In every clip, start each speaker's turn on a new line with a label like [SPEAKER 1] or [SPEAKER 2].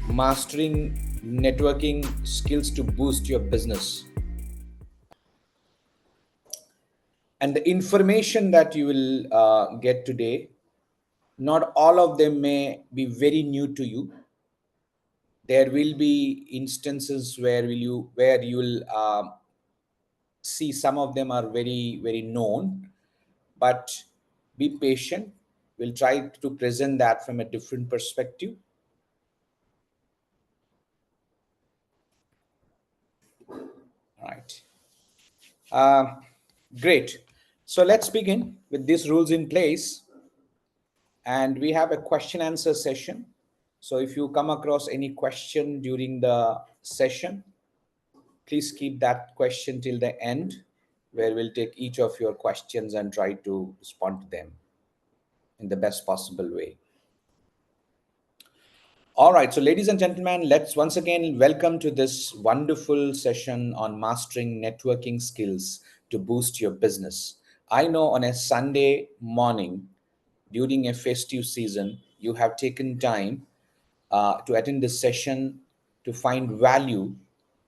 [SPEAKER 1] mastering networking skills to boost your business. And the information that you will get today, not all of them may be very new to you. There will be instances where you will see some of them are very known, but be patient. We'll try to present that from a different perspective. All right. Great. So let's begin with these rules in place. And we have a question answer session. So if you come across any question during the session, please keep that question till the end, where we'll take each of your questions and try to respond to them in the best possible way. All right, so ladies and gentlemen, let's once again welcome to this wonderful session on mastering networking skills to boost your business. I know on a Sunday morning during a festive season, you have taken time to attend this session to find value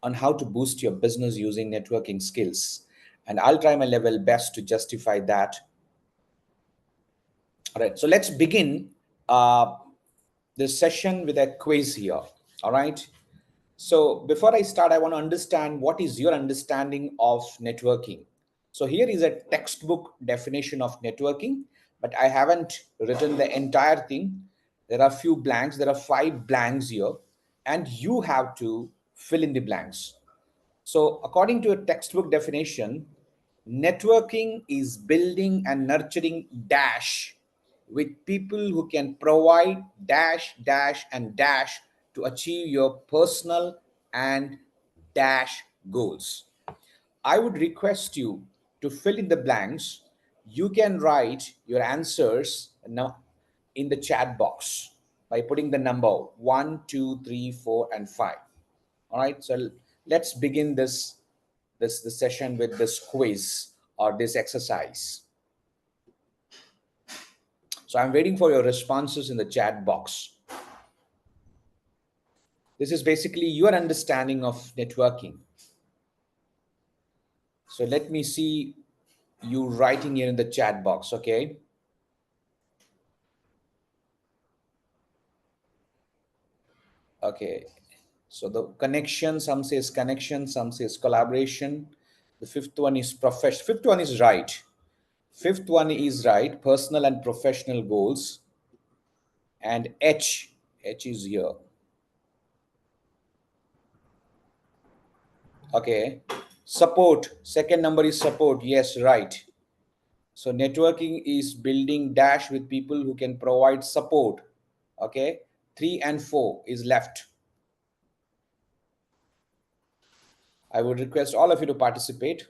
[SPEAKER 1] on how to boost your business using networking skills. And I'll try my level best to justify that. All right, so let's begin this session with a quiz here. All right. So before I start, I want to understand what is your understanding of networking. So here is a textbook definition of networking, but I haven't written the entire thing. There are few blanks. There are 5 blanks here, and you have to fill in the blanks. So according to a textbook definition, networking is building and nurturing dash with people who can provide dash, dash, and dash to achieve your personal and dash goals. I would request you to fill in the blanks. You can write your answers now in the chat box by putting the number 1, 2, 3, 4, and 5. All right, so let's begin this session with this quiz or this exercise. So I'm waiting for your responses in the chat box. This is basically your understanding of networking. So let me see you writing here in the chat box, okay? Okay, so the connection, some says connection, some says collaboration. The fifth one is profession. Fifth one is right. Fifth one is right, personal and professional goals. And H is here. Okay, support, second number is support. Yes, right. So networking is building dash with people who can provide support. Okay, 3 and 4 is left. I would request all of you to participate.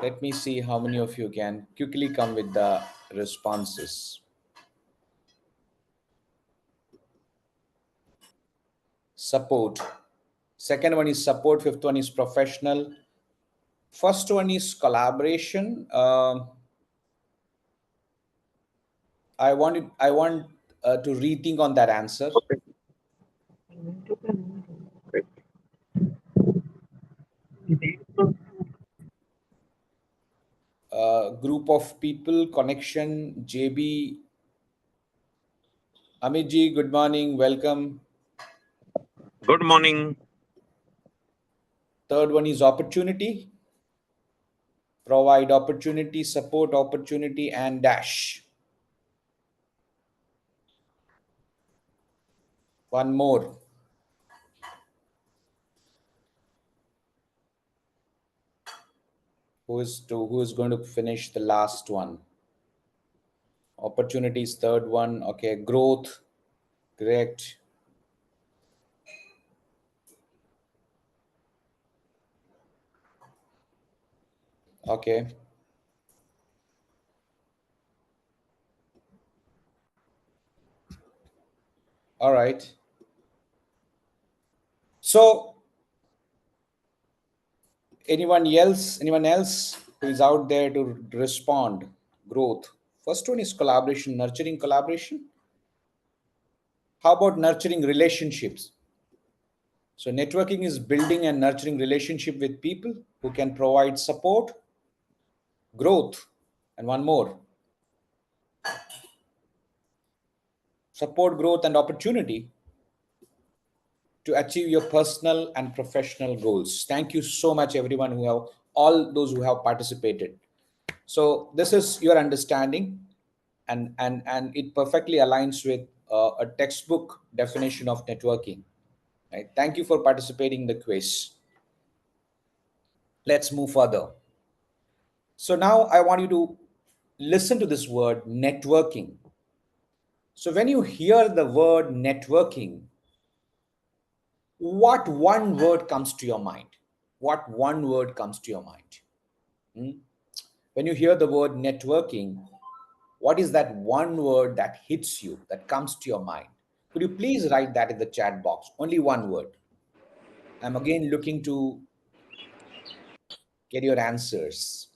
[SPEAKER 1] Let me see how many of you can quickly come with the responses. Support. Second one is support. Fifth one is professional. First one is collaboration. I want to rethink on that answer. Group of people, connection, JB. Amitji, good morning, welcome.
[SPEAKER 2] Good morning.
[SPEAKER 1] Third one is opportunity. Provide opportunity, support opportunity, and dash. One more. Who is going to finish the last one? Opportunities, third one. Okay, growth. Correct. Okay. All right. So anyone else who is out there to respond? Growth. First one is collaboration, nurturing collaboration. How about nurturing relationships? So, networking is building and nurturing relationship with people who can provide support, growth, and one more, support, growth, and opportunity to achieve your personal and professional goals. Thank you so much, everyone who have all those who have participated. So this is your understanding, and it perfectly aligns with a textbook definition of networking. Right? Thank you for participating in the quiz. Let's move further. So now I want you to listen to this word networking. So when you hear the word networking, what one word comes to your mind? What one word comes to your mind? Hmm? When you hear the word networking, what is that one word that hits you, that comes to your mind? Could you please write that in the chat box? Only one word. I'm again looking to get your answers.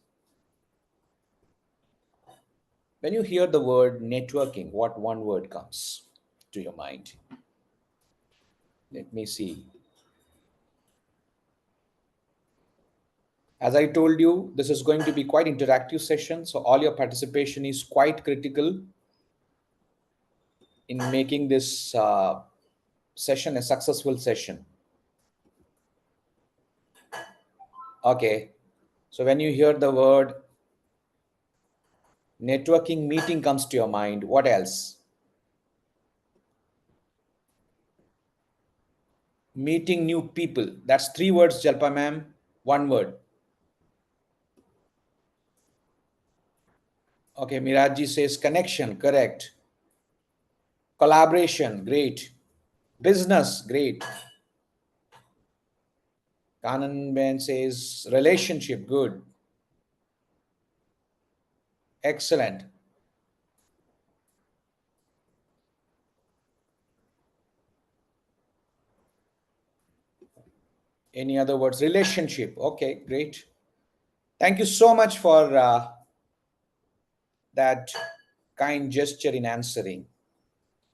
[SPEAKER 1] When you hear the word networking, what one word comes to your mind? Let me see. As I told you, this is going to be quite interactive session, so all your participation is quite critical in making this session a successful session. Okay, so when you hear the word networking meeting comes to your mind, what else? Meeting new people. That's three words, Jalpa ma'am. One word. Okay, Miraji says connection, correct. Collaboration, great. Business, great. Kanan Ben says relationship, good. Excellent. Any other words? Relationship, okay, great. Thank you so much for that kind gesture in answering.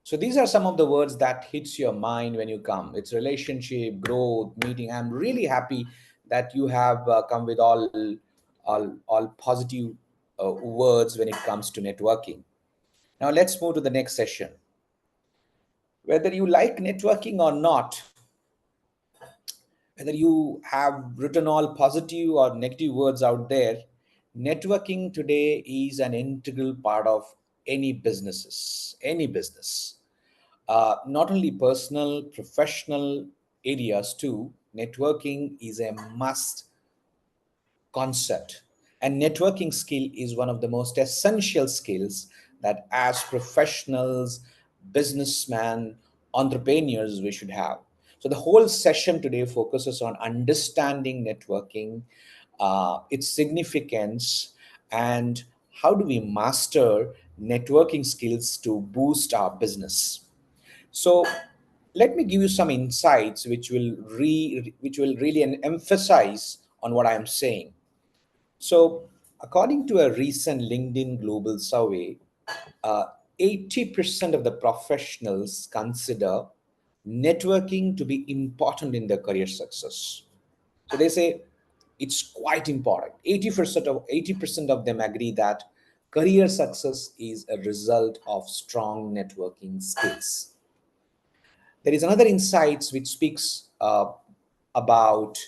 [SPEAKER 1] So these are some of the words that hits your mind when you come. It's relationship, growth, meeting. I'm really happy that you have come with all positive words when it comes to networking. Now let's move to the next session. Whether you like networking or not, whether you have written all positive or negative words out there, networking today is an integral part of any business. Not only personal, professional areas too, networking is a must concept. And networking skill is one of the most essential skills that as professionals, businessmen, entrepreneurs, we should have. So the whole session today focuses on understanding networking, its significance, and how do we master networking skills to boost our business. So let me give you some insights which will really emphasize on what I am saying. So, according to a recent LinkedIn Global survey, uh, 80% of the professionals consider networking to be important in their career success. So they say it's quite important. 80% of them agree that career success is a result of strong networking skills. There is another insights which speaks about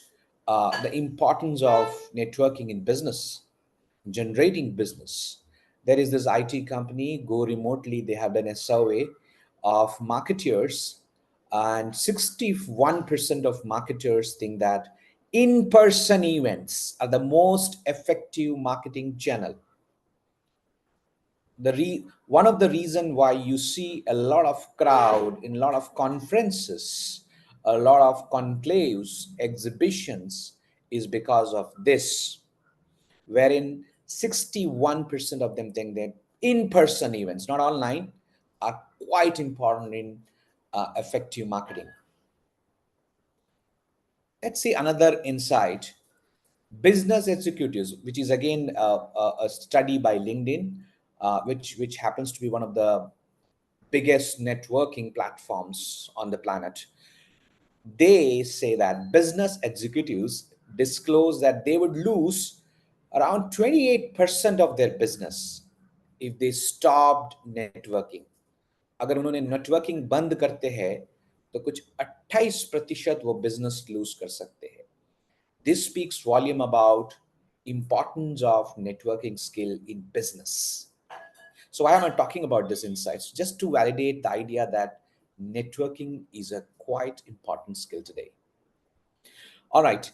[SPEAKER 1] the importance of networking in business, generating business. There is this IT company, Go Remotely, they have done a survey of marketers, and 61% of marketers think that in person events are the most effective marketing channel. One of the reason why you see a lot of crowd in a lot of conferences, a lot of conclaves, exhibitions, is because of this, wherein 61% of them think that in-person events, not online, are quite important in effective marketing. Let's see another insight. Business executives, which is again a study by LinkedIn, which happens to be one of the biggest networking platforms on the planet, they say that business executives disclose that they would lose around 28% of their business if they stopped networking. अगर उन्होंने networking बंद करते हैं तो कुछ 28% वो business loose कर सकते हैं. This speaks volume about importance of networking skill in business. So why am I talking about this insights? Just to validate the idea that networking is a quite important skill today. All right.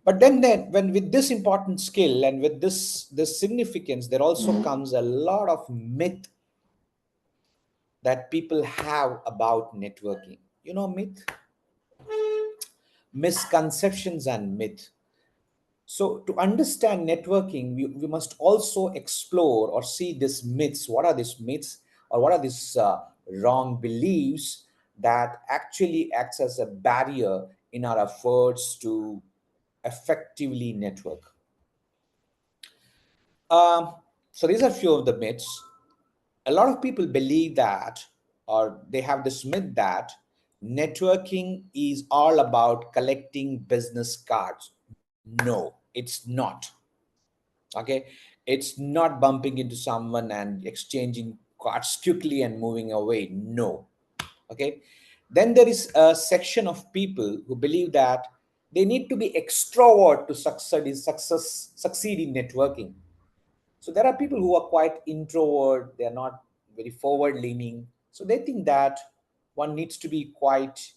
[SPEAKER 1] But then when with this important skill and with this significance, there also comes a lot of myth that people have about networking. You know, myth, misconceptions and myth. So to understand networking, we must also explore or see these myths. What are these myths, or what are these wrong beliefs that actually acts as a barrier in our efforts to effectively network? Um, so these are few of the myths. A lot of people believe that, or they have this myth that networking is all about collecting business cards. No, it's not. Okay, it's not bumping into someone and exchanging cards quickly and moving away. No. Okay, then there is a section of people who believe that they need to be extrovert to succeed in networking. So there are people who are quite introvert, they are not very forward leaning. So they think that one needs to be quite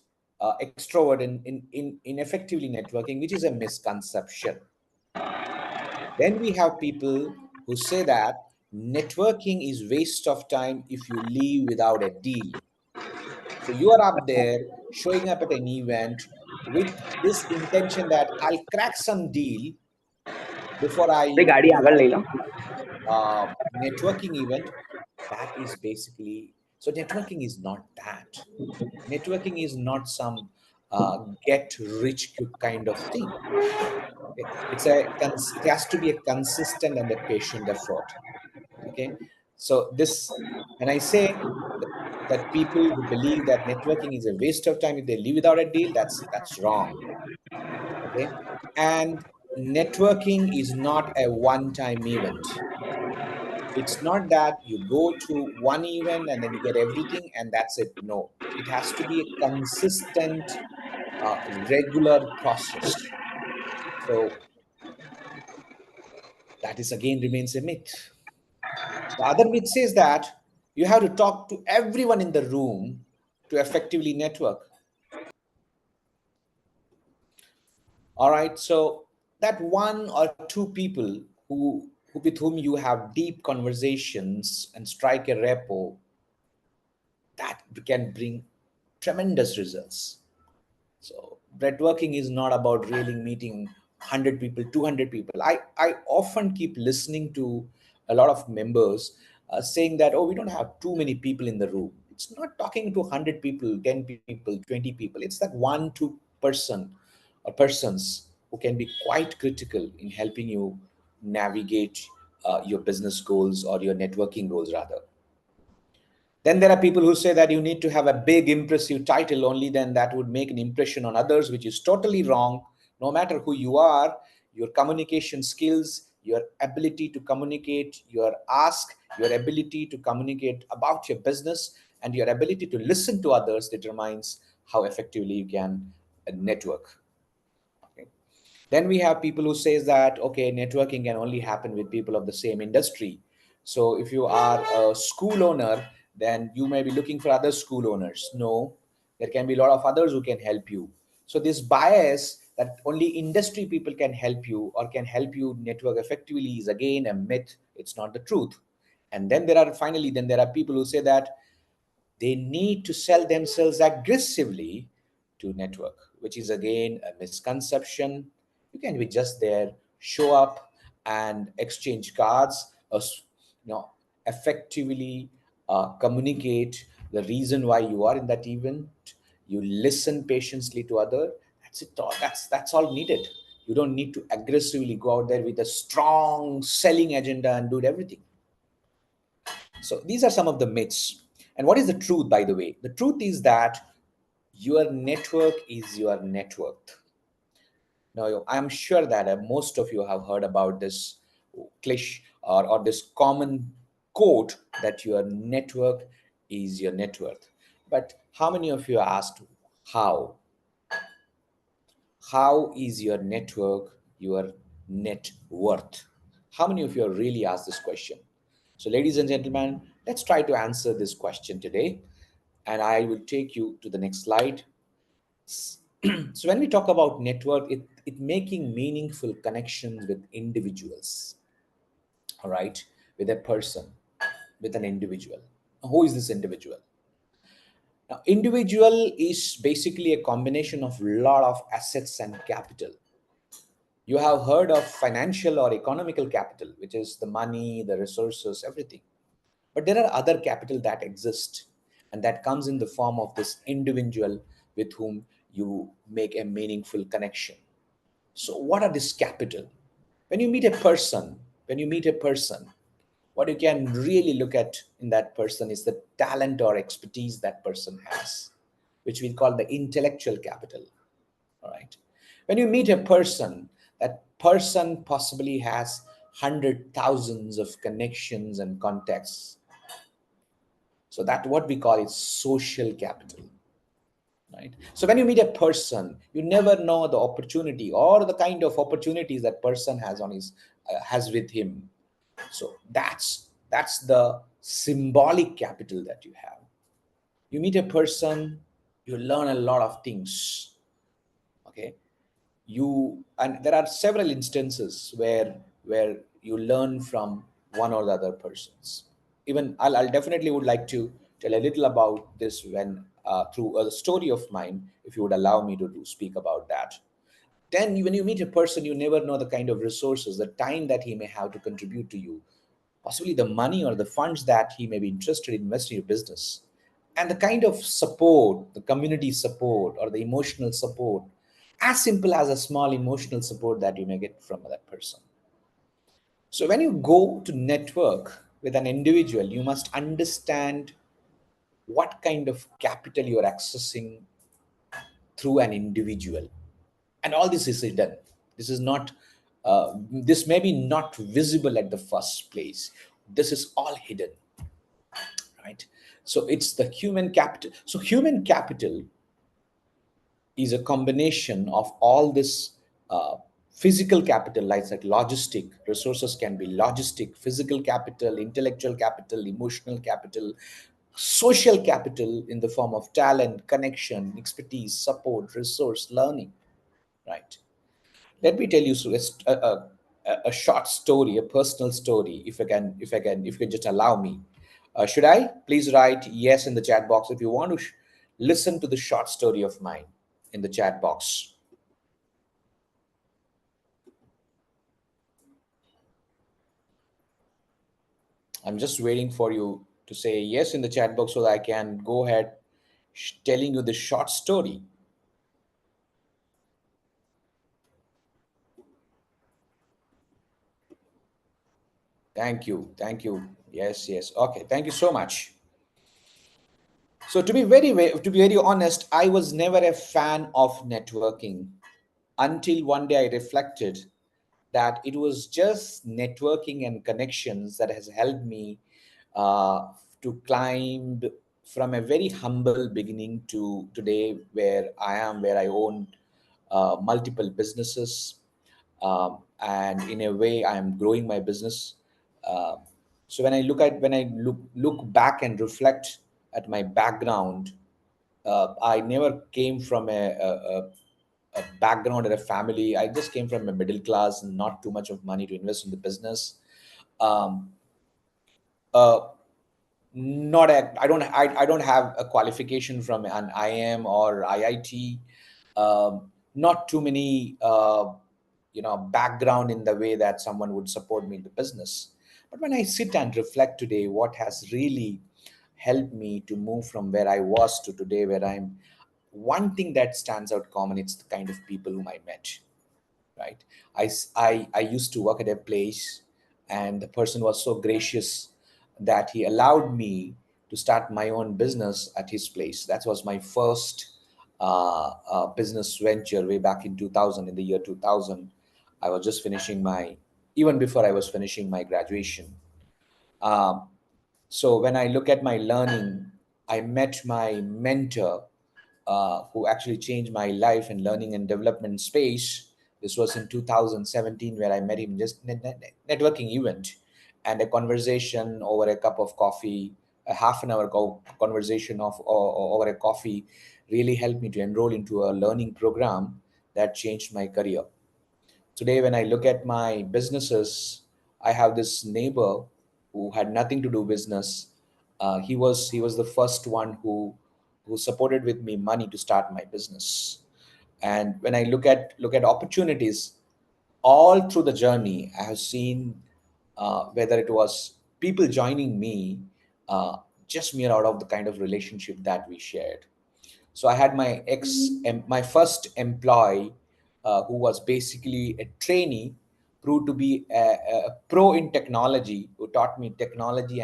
[SPEAKER 1] extrovert in effectively networking, which is a misconception. Then we have people who say that networking is waste of time if you leave without a deal. So you are up there showing up at an event with this intention that I'll crack some deal before I
[SPEAKER 3] भाई गाड़ी
[SPEAKER 1] leave
[SPEAKER 3] आगे ले लो.
[SPEAKER 1] networking event. That is basically, so networking is not that. Networking is not some get rich quick kind of thing. Okay? It has to be a consistent and a patient effort. Okay, so this, when I say that people who believe that networking is a waste of time if they leave without a deal, that's wrong. Okay, and networking is not a one-time event. It's not that you go to one event and then you get everything and that's it. No, it has to be a consistent, regular process. So that is again remains a myth. The other myth says that you have to talk to everyone in the room to effectively network. All right, so that one or two people who with whom you have deep conversations and strike a rapport, that can bring tremendous results. So networking is not about really meeting 100 people, 200 people. I often keep listening to a lot of members saying that, oh, we don't have too many people in the room. It's not talking to 100 people, 10 people, 20 people. It's that one, two person or persons who can be quite critical in helping you navigate your business goals or your networking goals rather. Then there are people who say that you need to have a big, impressive title, only then that would make an impression on others, which is totally wrong. No matter who you are, your communication skills, your ability to communicate, your ask, your ability to communicate about your business, and your ability to listen to others determines how effectively you can network. Okay. Then we have people who says that okay, networking can only happen with people of the same industry. So if you are a school owner, then you may be looking for other school owners. No, there can be a lot of others who can help you. So this bias that only industry people can help you or can help you network effectively is again a myth. It's not the truth. And then there are people who say that they need to sell themselves aggressively to network, which is again a misconception. You can be just there, show up and exchange cards, or effectively communicate the reason why you are in that event. You listen patiently to other. That's it. That's all needed. You don't need to aggressively go out there with a strong selling agenda and do everything. So these are some of the myths. And what is the truth, by the way? The truth is that your network is your net worth. Now, I'm sure that most of you have heard about this cliché or this common quote that your network is your net worth. But how many of you asked how? How is your network your net worth? How many of you have really asked this question? So, ladies and gentlemen, let's try to answer this question today. And I will take you to the next slide. So, when we talk about network, it making meaningful connections with individuals, all right, with a person, with an individual. Who is this individual? Now, individual is basically a combination of lot of assets and capital. You have heard of financial or economical capital, which is the money, the resources, everything. But there are other capital that exist, and that comes in the form of this individual with whom you make a meaningful connection. So, what are this capital? When you meet a person, when you meet a person, what you can really look at in that person is the talent or expertise that person has, which we call the intellectual capital. All right. When you meet a person, that person possibly has hundred thousands of connections and contacts. So that what we call is social capital. Right. So when you meet a person, you never know the opportunity or the kind of opportunities that person has on his has with him. So that's the symbolic capital that you have. You meet a person, you learn a lot of things. Okay, you and there are several instances where you learn from one or the other persons. Even I'll definitely would like to tell a little about this when through a story of mine, if you would allow me to speak about that. Then when you meet a person, you never know the kind of resources, the time that he may have to contribute to you, possibly the money or the funds that he may be interested in investing in your business, and the kind of support, the community support or the emotional support, as simple as a small emotional support that you may get from that person. So when you go to network with an individual, you must understand what kind of capital you are accessing through an individual. And all this is hidden. This is not this may be not visible at the first place. This is all hidden, right? So it's the human capital. So human capital is a combination of all this physical capital, like logistic resources can be logistic, physical capital, intellectual capital, emotional capital, social capital in the form of talent, connection, expertise, support, resource, learning, right? Let me tell you so a short story, a personal story, if you can just allow me. Should I please write yes in the chat box if you want to listen to the short story of mine in the chat box. I'm just waiting for you to say yes in the chat box so that I can go ahead telling you the short story. Thank you. Thank you. Yes, yes. Okay. Thank you so much. So to be very honest, I was never a fan of networking until one day I reflected that it was just networking and connections that has helped me uh, to climb from a very humble beginning to today where I am, where I own multiple businesses, and in a way I am growing my business. Uh, so when I look back and reflect at my background, I never came from a background or a family. I just came from a middle class, not too much of money to invest in the business. Um, uh, not a, I don't have a qualification from an IM or IIT. Not too many background in the way that someone would support me in the business. But when I sit and reflect today, what has really helped me to move from where I was to today where I'm, one thing that stands out common, it's the kind of people whom I met, right? I used to work at a place, and the person was so gracious that he allowed me to start my own business at his place. That was my first business venture way back in 2000, in the year 2000. I was just finishing my, even before I was finishing my graduation. Um, so when I look at my learning, I met my mentor who actually changed my life in learning and development space. This was in 2017 where I met him just networking event and a conversation over a cup of coffee, a half an hour conversation over a coffee really helped me to enroll into a learning program that changed my career. Today, when I look at my businesses, I have this neighbor who had nothing to do business. He was the first one who supported with me money to start my business. And when I look at opportunities, all through the journey, I have seen whether it was people joining me, uh, just mere out of the kind of relationship that we shared. So I had my first employee, who was basically a trainee, proved to be a pro in technology, who taught me technology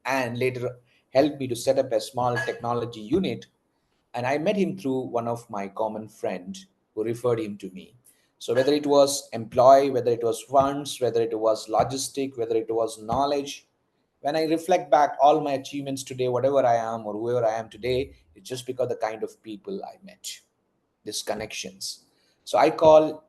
[SPEAKER 1] and later helped me to set up a small technology unit. And I met him through one of my common friend who referred him to me. So whether it was employee, whether it was funds, whether it was logistic, whether it was knowledge, when I reflect back all my achievements today, whatever I am or whoever I am today, it's just because the kind of people I met, these connections. So I call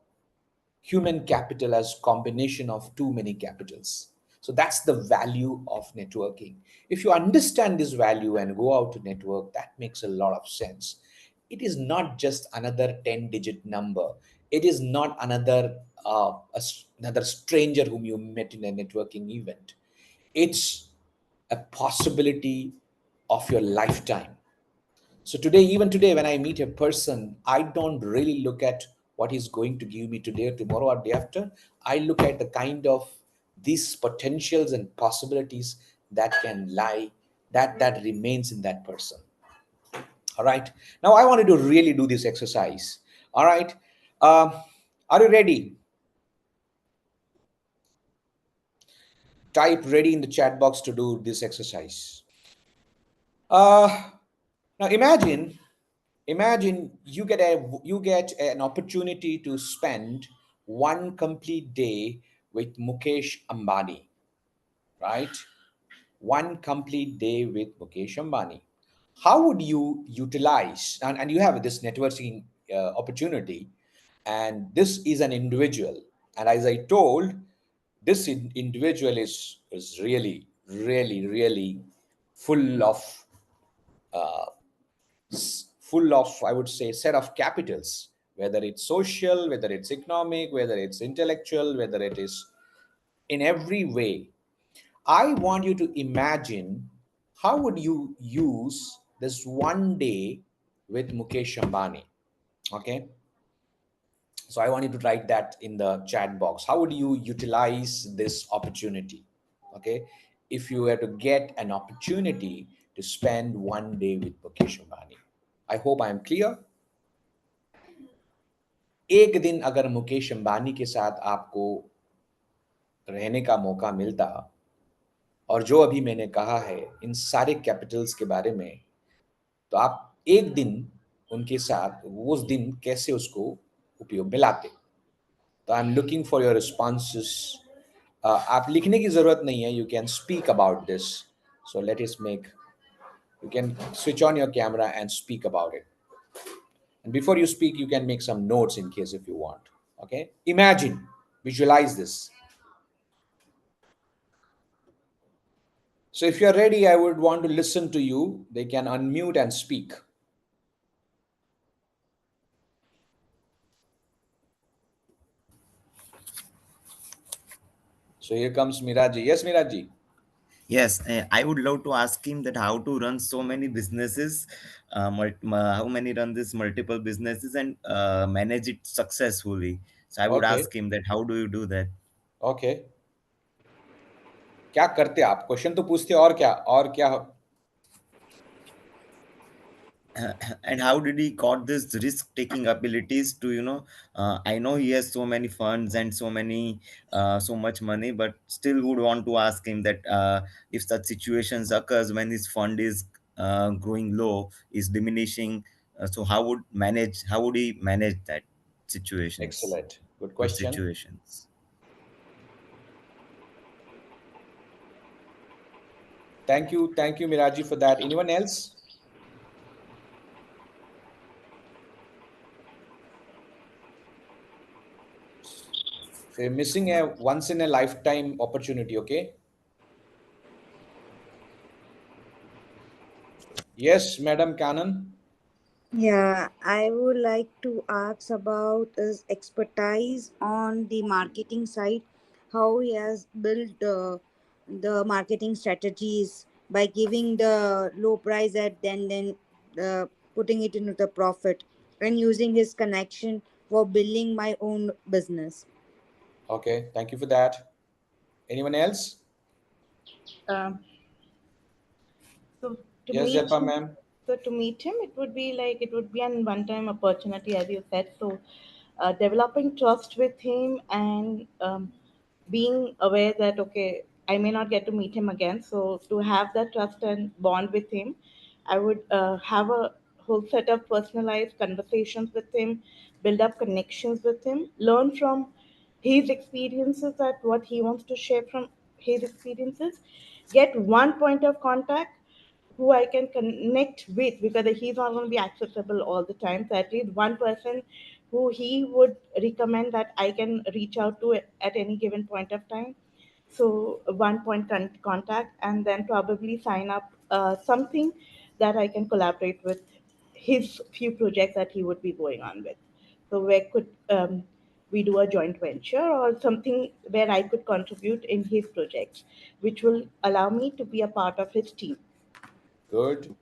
[SPEAKER 1] human capital as combination of too many capitals. So that's the value of networking. If you understand this value and go out to network, that makes a lot of sense. It is not just another 10 digit number. It is not another stranger whom you met in a networking event. It's a possibility of your lifetime. So today, even today, when I meet a person, I don't really look at what he's going to give me today or tomorrow or day after. I look at the kind of these potentials and possibilities that can lie, that remains in that person. All right. Now I wanted to really do this exercise. All right. Um, are you ready? Type ready in the chat box to do this exercise. Uh, Now imagine you get an opportunity to spend one complete day with Mukesh Ambani, right? One complete day with Mukesh Ambani. How would you utilize, and you have this networking opportunity, and this is an individual, and as I told, this individual is really, really, really full of full of, I would say, set of capitals, whether it's social, whether it's economic, whether it's intellectual, whether it is in every way. I want you to imagine how would you use this one day with Mukesh Ambani. Okay, so I want you to write that in the chat box. How would you utilize this opportunity? Okay, if you were to get an opportunity to spend one day with Mukesh Ambani. I hope I am clear. एक दिन अगर मुकेश अंबानी के साथ आपको रहने का मौका मिलता और जो अभी मैंने कहा है इन सारे कैपिटल्स के बारे में, तो आप एक दिन उनके साथ वो उस दिन कैसे उसको उपयोग में लाते? तो I am looking for your responses. आप लिखने की ज़रूरत नहीं है, you can speak about this. So let इस make, you can switch on your camera and speak about it. And before you speak, you can make some notes in case if you want. Okay, imagine, visualize this. So if you're ready, I would want to listen to you. They can unmute and speak. So here comes Miraji. Yes, Miraji.
[SPEAKER 3] Yes, I would love to ask him that how to run so many businesses, how many run this multiple businesses and manage it successfully. So I would
[SPEAKER 1] Okay.
[SPEAKER 3] ask him that how do you do that?
[SPEAKER 1] Okay. क्या करते आप? Question तो पूछते और क्या
[SPEAKER 3] And how did he got this risk taking abilities to, I know he has so many funds and so much money, but still would want to ask him that, if such situations occurs when his fund is growing low, is diminishing, so how would he manage that situations
[SPEAKER 1] Excellent. Good
[SPEAKER 3] those
[SPEAKER 1] question.
[SPEAKER 3] situations?
[SPEAKER 1] Thank you, Miraji, for that. Anyone else? So you're missing a once in a lifetime opportunity, okay? Yes, Madam Cannon.
[SPEAKER 4] Yeah, I would like to ask about his expertise on the marketing side, how he has built the marketing strategies by giving the low price at then putting it into the profit and using his connection for building my own business.
[SPEAKER 1] Okay, thank you for that. Anyone else?
[SPEAKER 5] Um, so to
[SPEAKER 1] Yes,
[SPEAKER 5] meet
[SPEAKER 1] Jalpa
[SPEAKER 5] him,
[SPEAKER 1] ma'am.
[SPEAKER 5] it would be like it would be an one-time opportunity, as you said. So, developing trust with him and being aware that okay, I may not get to meet him again. So to have that trust and bond with him, I would have a whole set of personalized conversations with him, build up connections with him, learn from his experiences, that what he wants to share from his experiences, get one point of contact who I can connect with, because he's not going to be accessible all the time. So at least one person who he would recommend that I can reach out to at any given point of time. So one point contact, and then probably sign up something that I can collaborate with his few projects that he would be going on with. So where could we do a joint venture or something where I could contribute in his projects, which will allow me to be a part of his team.
[SPEAKER 1] Good.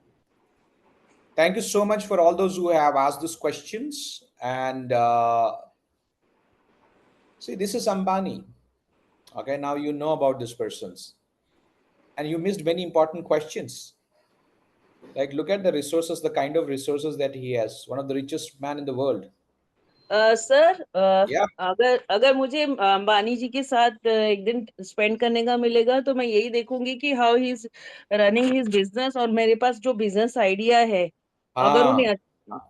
[SPEAKER 1] Thank you so much for all those who have asked these questions. And see, this is Ambani. Okay, now you know about these persons. And you missed many important questions. Like, look at the resources, the kind of resources that he has. One of the richest man in the world.
[SPEAKER 6] Sir
[SPEAKER 1] Yeah.
[SPEAKER 6] अगर अगर मुझे अंबानी जी के साथ एक दिन spend करने का मिलेगा तो मैं यही देखूंगी कि how he is running his business, और मेरे पास जो बिजनेस आइडिया है अगर
[SPEAKER 1] हाँ.
[SPEAKER 6] उन्हें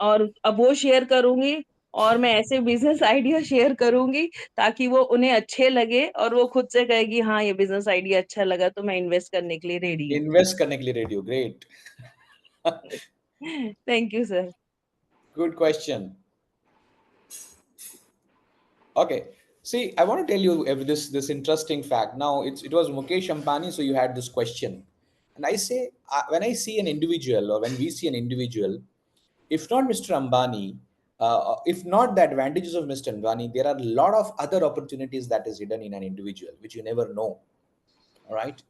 [SPEAKER 6] और अब वो शेयर करूंगी, और मैं ऐसे बिजनेस आइडिया शेयर करूंगी ताकि वो उन्हें अच्छे लगे और वो खुद से कहे कि हाँ ये बिजनेस आइडिया अच्छा लगा तो मैं इन्वेस्ट करने के लिए रेडी हूँ.
[SPEAKER 1] Invest करने के लिए ready हो. Great.
[SPEAKER 6] Thank you sir.
[SPEAKER 1] Good question. Okay. See, I want to tell you this interesting fact. Now, it was Mukesh Ambani, so you had this question, and I say when I see an individual or when we see an individual, if not Mr. Ambani, if not the advantages of Mr. Ambani, there are a lot of other opportunities that is hidden in an individual which you never know. All right.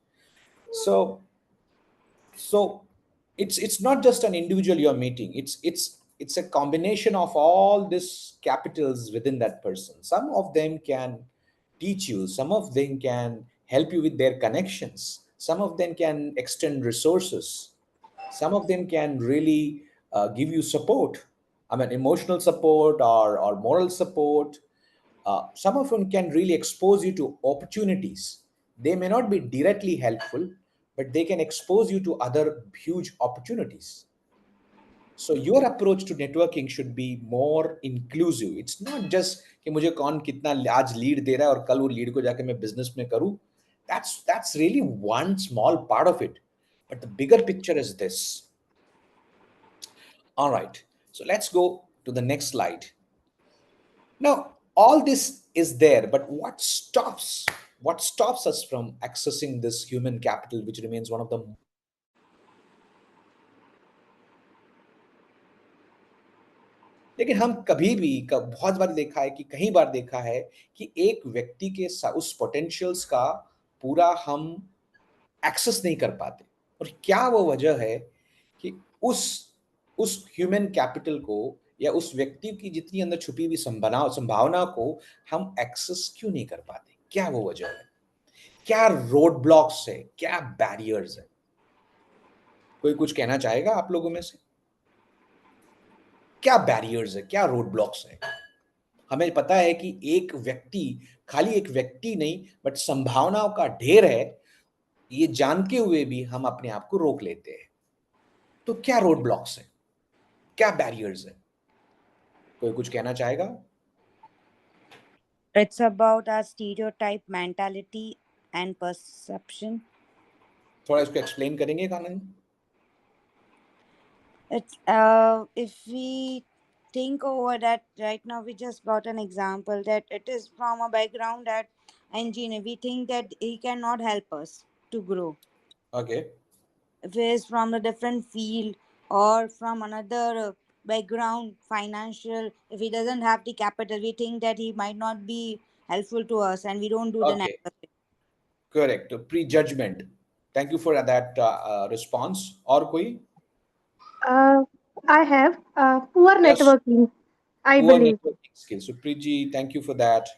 [SPEAKER 1] So so it's not just an individual you're meeting, it's a combination of all these capitals within that person. Some of them can teach you, some of them can help you with their connections, some of them can extend resources, some of them can really give you support, I mean emotional support or moral support. Some of them can really expose you to opportunities. They may not be directly helpful, but they can expose you to other huge opportunities. So your approach to networking should be more inclusive. It's not just कि मुझे कौन कितना आज lead दे रहा है और कल वो लीड को जाके मैं बिजनेस में करूं. That's really one small part of it. But the bigger picture is this. All right. So let's go to the next slide. Now, all this is there, but what stops? What stops us from accessing this human capital, which remains one of the लेकिन हम कभी भी बहुत बार देखा है कि कई बार देखा है कि एक व्यक्ति के उस पोटेंशियल्स का पूरा हम एक्सेस नहीं कर पाते. और क्या वो वजह है कि उस उस ह्यूमन कैपिटल को या उस व्यक्ति की जितनी अंदर छुपी हुई संभावना को हम एक्सेस क्यों नहीं कर पाते? क्या वो वजह है? क्या रोड ब्लॉक्स है? क्या बैरियर्स है? कोई कुछ कहना चाहेगा आप लोगों में से? क्या बैरियर्स है, क्या रोड ब्लॉक्स है? हमें पता है कि एक व्यक्ति, खाली एक व्यक्ति नहीं बट संभावनाओं का ढेर है, ये जानते हुए भी हम अपने आप को रोक लेते हैं। तो क्या रोड ब्लॉक्स है, क्या बैरियर्स है? कोई कुछ कहना चाहेगा?
[SPEAKER 4] It's about our stereotype mentality and perception.
[SPEAKER 1] थोड़ा इसको एक्सप्लेन करेंगे कानन?
[SPEAKER 4] It's if we think over that right now, we just got an example that it is from a background that engineer. We think that he cannot help us to grow.
[SPEAKER 1] Okay.
[SPEAKER 4] If he is from a different field or from another background, financial, if he doesn't have the capital, we think that he might not be helpful to us, and we don't do the
[SPEAKER 1] Okay.
[SPEAKER 4] networking.
[SPEAKER 1] Correct. Prejudgment. Thank you for that response. और कोई?
[SPEAKER 7] Uh, I have poor
[SPEAKER 1] Yes.
[SPEAKER 7] networking, I
[SPEAKER 1] Poor
[SPEAKER 7] believe,
[SPEAKER 1] networking skills. So Preeti, thank you for that.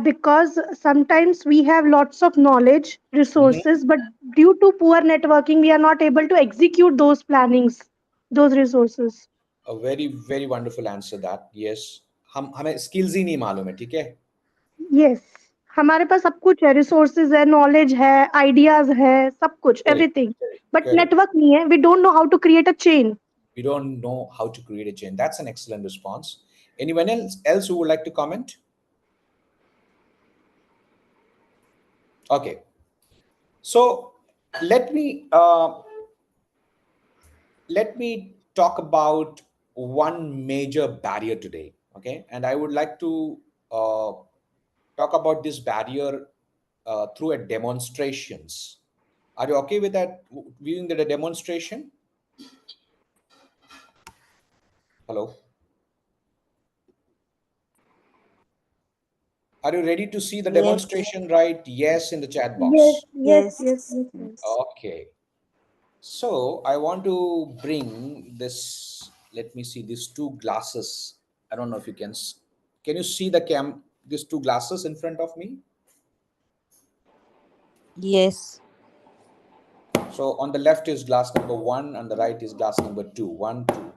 [SPEAKER 7] because sometimes we have lots of knowledge,
[SPEAKER 1] Mhm.
[SPEAKER 7] resources, but due to poor networking, we are not able to execute those plannings, those resources.
[SPEAKER 1] A very very wonderful answer that. Yes. हम हमें skills ही नहीं मालूम है, ठीक है?
[SPEAKER 7] Yes, हमारे पास सब कुछ है, resources है, knowledge है, ideas है, सब कुछ,
[SPEAKER 1] Correct.
[SPEAKER 7] everything.
[SPEAKER 1] Correct.
[SPEAKER 7] But
[SPEAKER 1] Correct.
[SPEAKER 7] network नहीं है. We don't know how to create a chain.
[SPEAKER 1] We don't know how to create a chain. That's an excellent response. Anyone else who would like to comment? Okay. So let me uh, let me talk about one major barrier today. Okay, and I would like to uh, talk about this barrier through a demonstrations. Are you okay with that? Viewing the demonstration? Hello. Are you ready to see the
[SPEAKER 4] Yes,
[SPEAKER 1] demonstration? Right? Yes, in the chat
[SPEAKER 7] Yes,
[SPEAKER 1] box.
[SPEAKER 7] yes,
[SPEAKER 4] yes,
[SPEAKER 7] yes, yes, yes.
[SPEAKER 4] yes.
[SPEAKER 1] Okay. So I want to bring this. Let me see these two glasses. I don't know if you can. Can you see the these two glasses in front of me?
[SPEAKER 4] Yes.
[SPEAKER 1] So on the left is glass number one, and the right is glass number two. One, two.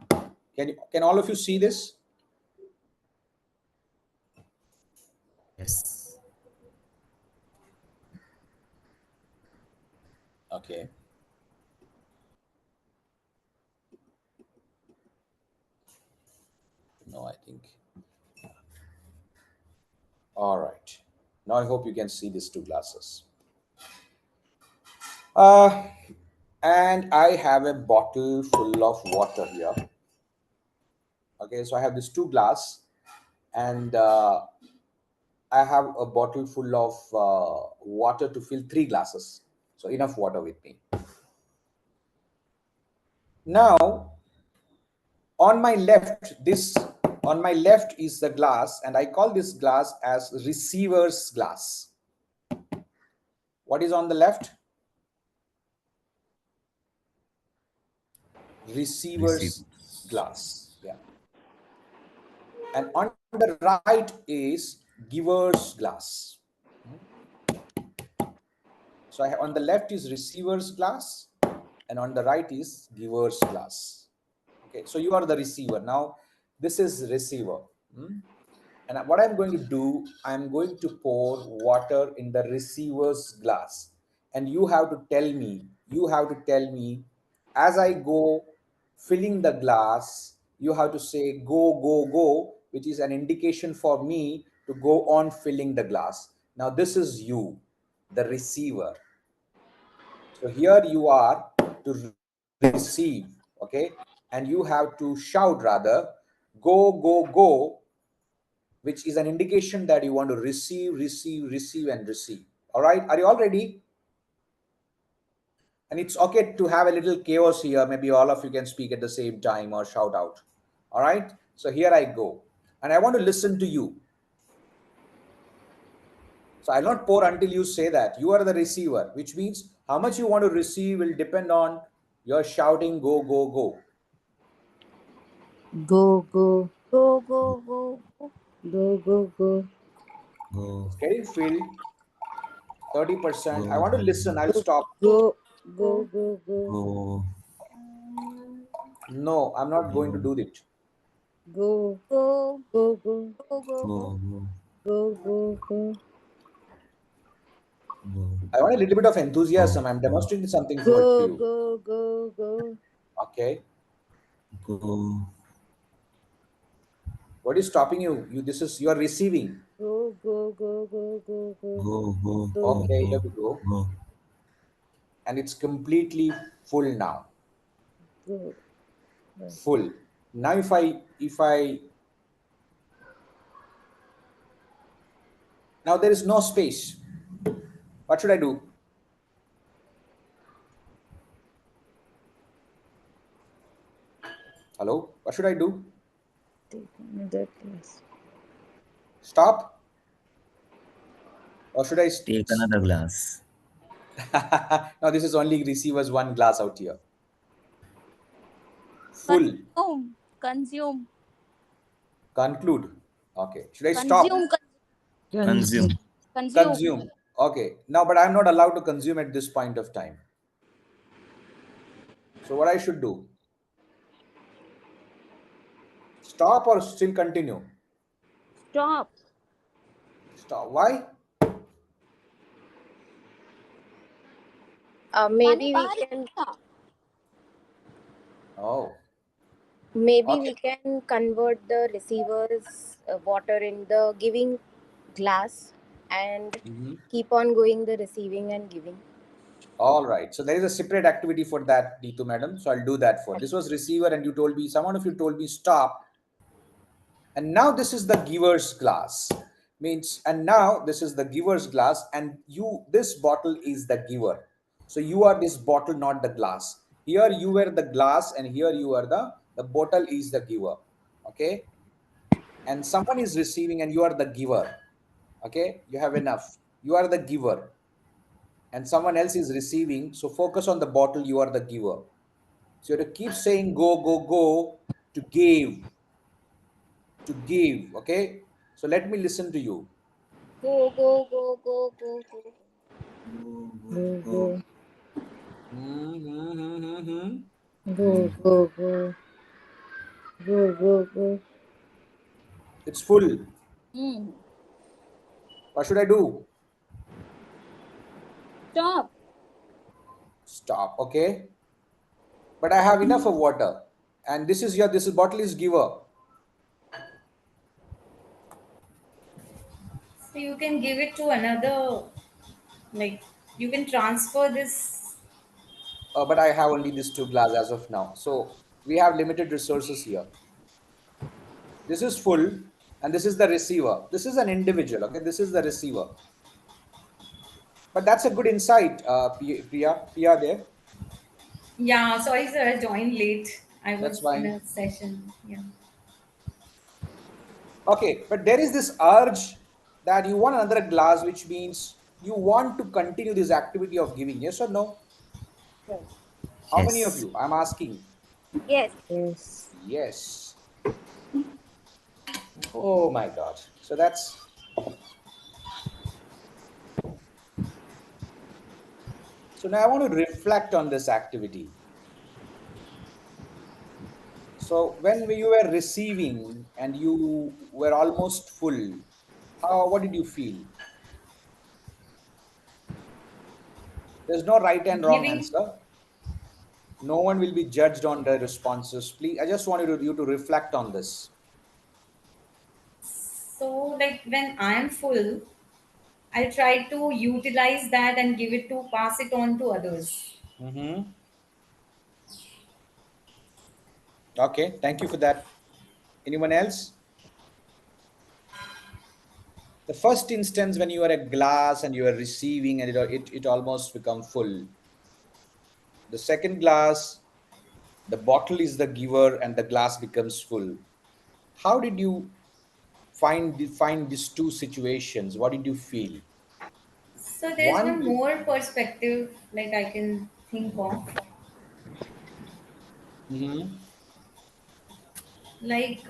[SPEAKER 1] Can all of you see this?
[SPEAKER 3] Yes.
[SPEAKER 1] Okay. No, I think. All right. Now I hope you can see these two glasses. Uh, and I have a bottle full of water here. Okay, so I have these two glass, and I have a bottle full of water to fill three glasses. So enough water with me. Now, on my left, is the glass, and I call this glass as receiver's glass. What is on the left?
[SPEAKER 3] Receive.
[SPEAKER 1] Receiver's glass. Yeah. And on the right is giver's glass. So on the left is receiver's glass, and on the right is giver's glass. Okay, so you are the receiver. Now, this is receiver. And what I'm going to do, I'm going to pour water in the receiver's glass. And you have to tell me, as I go filling the glass, you have to say go, go, go, which is an indication for me to go on filling the glass. Now, this is you, the receiver. So here you are to receive, okay? And you have to shout rather, go, go, go, which is an indication that you want to receive, receive, receive, and receive. All right, are you all ready? And it's okay to have a little chaos here. Maybe all of you can speak at the same time or shout out. All right, so here I go. And I want to listen to you. So I'll not pour until you say that. You are the receiver, which means how much you want to receive will depend on your shouting, go, go, go.
[SPEAKER 4] Go, go, go, go, go, go, go, go.
[SPEAKER 3] Go.
[SPEAKER 1] It's getting filled, 30%. I
[SPEAKER 3] Go.
[SPEAKER 1] want to listen. I'll stop.
[SPEAKER 4] Go, go, go, go.
[SPEAKER 3] Go.
[SPEAKER 1] No, I'm not going to
[SPEAKER 3] Go.
[SPEAKER 1] do it.
[SPEAKER 4] Go,
[SPEAKER 8] Go,
[SPEAKER 4] go, go,
[SPEAKER 8] go, go, go.
[SPEAKER 3] Go, go,
[SPEAKER 4] go, go, go,
[SPEAKER 3] go,
[SPEAKER 1] I want a little bit of
[SPEAKER 3] go,
[SPEAKER 1] enthusiasm. I'm
[SPEAKER 3] go,
[SPEAKER 1] demonstrating something for
[SPEAKER 4] go,
[SPEAKER 1] you.
[SPEAKER 4] go, go, go,
[SPEAKER 1] Okay.
[SPEAKER 3] go,
[SPEAKER 1] What is stopping you? This is you are receiving.
[SPEAKER 4] go, go, go, go, go, go,
[SPEAKER 3] go, go,
[SPEAKER 4] go,
[SPEAKER 3] go,
[SPEAKER 1] Okay, here
[SPEAKER 3] go,
[SPEAKER 1] we go.
[SPEAKER 3] go.
[SPEAKER 1] And it's completely full now.
[SPEAKER 4] go.
[SPEAKER 1] Full. Now if I now there is no space. What should I do? Hello? What should I do?
[SPEAKER 4] Take another glass.
[SPEAKER 1] Stop? Or should I
[SPEAKER 3] Take another glass.
[SPEAKER 1] no, this is only receivers one glass out here. Full.
[SPEAKER 8] Consume, consume,
[SPEAKER 1] Conclude. Okay. Should I stop?
[SPEAKER 8] consume,
[SPEAKER 4] Consume.
[SPEAKER 3] Consume.
[SPEAKER 8] consume.
[SPEAKER 1] Consume. Okay. Now, but I'm not allowed to consume at this point of time. So what I should do? Stop or still continue?
[SPEAKER 8] Stop.
[SPEAKER 1] Stop. Why?
[SPEAKER 8] Pani
[SPEAKER 9] Maybe we
[SPEAKER 8] bahar
[SPEAKER 9] can
[SPEAKER 8] niya.
[SPEAKER 1] Oh.
[SPEAKER 9] maybe
[SPEAKER 1] Okay.
[SPEAKER 9] we can convert the receiver's water in the giving glass and
[SPEAKER 1] Mhm.
[SPEAKER 9] keep on going the receiving and giving.
[SPEAKER 1] All right. So there is a separate activity for that, Deetu madam. So I'll do that for. This was receiver, and you told me, someone of you told me stop. And now this is the giver's glass. Means, and now this is the giver's glass, and you, this bottle is the giver. So you are this bottle, not the glass. Here you were the glass, and here you are the bottle is the giver. Okay. And someone is receiving, and you are the giver. Okay. You have enough. You are the giver, and someone else is receiving. So focus on the bottle. You are the giver. So you have to keep saying go, go, go to give, to give. Okay. So let me listen to you.
[SPEAKER 9] Go, go, go, go, go, go.
[SPEAKER 3] Go, go,
[SPEAKER 4] Go,
[SPEAKER 3] go.
[SPEAKER 4] go,
[SPEAKER 1] Mm-hmm.
[SPEAKER 4] go, go, go, go, go, go.
[SPEAKER 1] It's full.
[SPEAKER 8] Hmm.
[SPEAKER 1] What should I do?
[SPEAKER 8] Stop.
[SPEAKER 1] Stop. Okay. But I have enough of water. And this is your, this is bottle is giver.
[SPEAKER 10] So you can give it to another, like you can transfer this.
[SPEAKER 1] But I have only these two glass as of now. So we have limited resources here. This is full, and this is the receiver. This is an individual. Okay. This is the receiver. But that's a good insight, Priya there.
[SPEAKER 10] Yeah, sorry sir, I joined late. I
[SPEAKER 1] That's
[SPEAKER 10] was in
[SPEAKER 1] fine.
[SPEAKER 10] a session. Yeah.
[SPEAKER 1] Okay. But there is this urge that you want another glass, which means you want to continue this activity of giving. Yes or no? How many of
[SPEAKER 3] Yes.
[SPEAKER 1] you? I'm asking.
[SPEAKER 8] Yes.
[SPEAKER 4] Yes.
[SPEAKER 1] Yes. Oh my God. So that's, so now I want to reflect on this activity. So when you were receiving and you were almost full, what did you feel? There's no right and wrong
[SPEAKER 10] Giving.
[SPEAKER 1] answer. No one will be judged on the responses. Please, I just want you to reflect on this.
[SPEAKER 10] So like when I am full, I try to utilize that and give it to pass it on to others.
[SPEAKER 1] Mm-hmm. Okay, thank you for that. Anyone else? The first instance when you are a glass and you are receiving and it almost become full. The second glass, the bottle is the giver and the glass becomes full. How did you find these two situations? What did you feel?
[SPEAKER 10] So there's
[SPEAKER 1] One
[SPEAKER 10] one
[SPEAKER 1] is,
[SPEAKER 10] more perspective like I can think of.
[SPEAKER 1] Mhm.
[SPEAKER 10] Like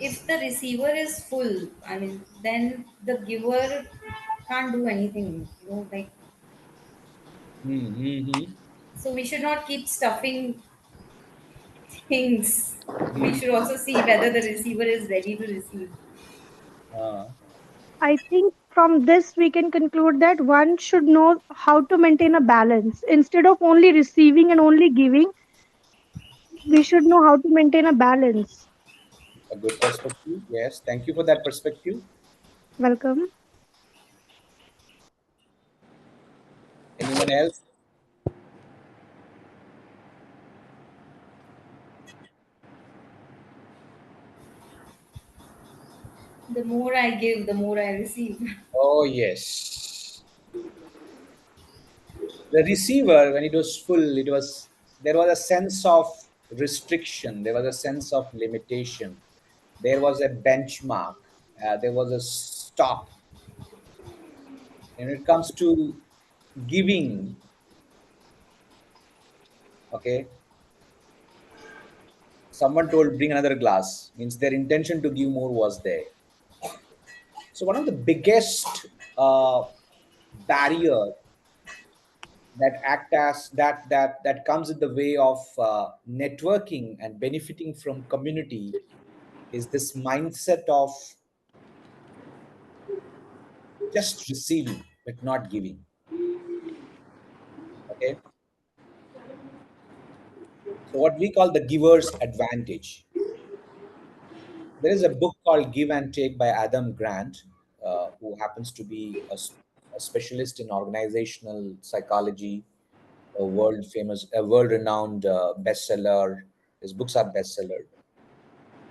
[SPEAKER 10] if the receiver is full, I mean, then the giver can't do anything, like
[SPEAKER 1] Mm-hmm.
[SPEAKER 10] so we should not keep stuffing things. We
[SPEAKER 1] Hmm.
[SPEAKER 10] should also see whether the receiver is ready to receive.
[SPEAKER 1] Uh,
[SPEAKER 7] I think from this we can conclude that one should know how to maintain a balance. Instead of only receiving and only giving, we should know how to maintain a balance.
[SPEAKER 1] a good perspective. Yes, thank you for that perspective.
[SPEAKER 7] Welcome.
[SPEAKER 1] Anyone else?
[SPEAKER 10] The more I give, the more I receive.
[SPEAKER 1] Oh, yes. The receiver, when it was full, there was a sense of restriction, there was a sense of limitation, there was a benchmark, there was a stop. When it comes to giving, okay, someone told bring another glass, means their intention to give more was there. So one of the biggest barrier that act as that comes in the way of networking and benefiting from community is this mindset of just receiving but not giving. Okay, so what we call the giver's advantage. There is a book called Give and Take by Adam Grant, who happens to be a specialist in organizational psychology, a world renowned bestseller. His books are bestseller,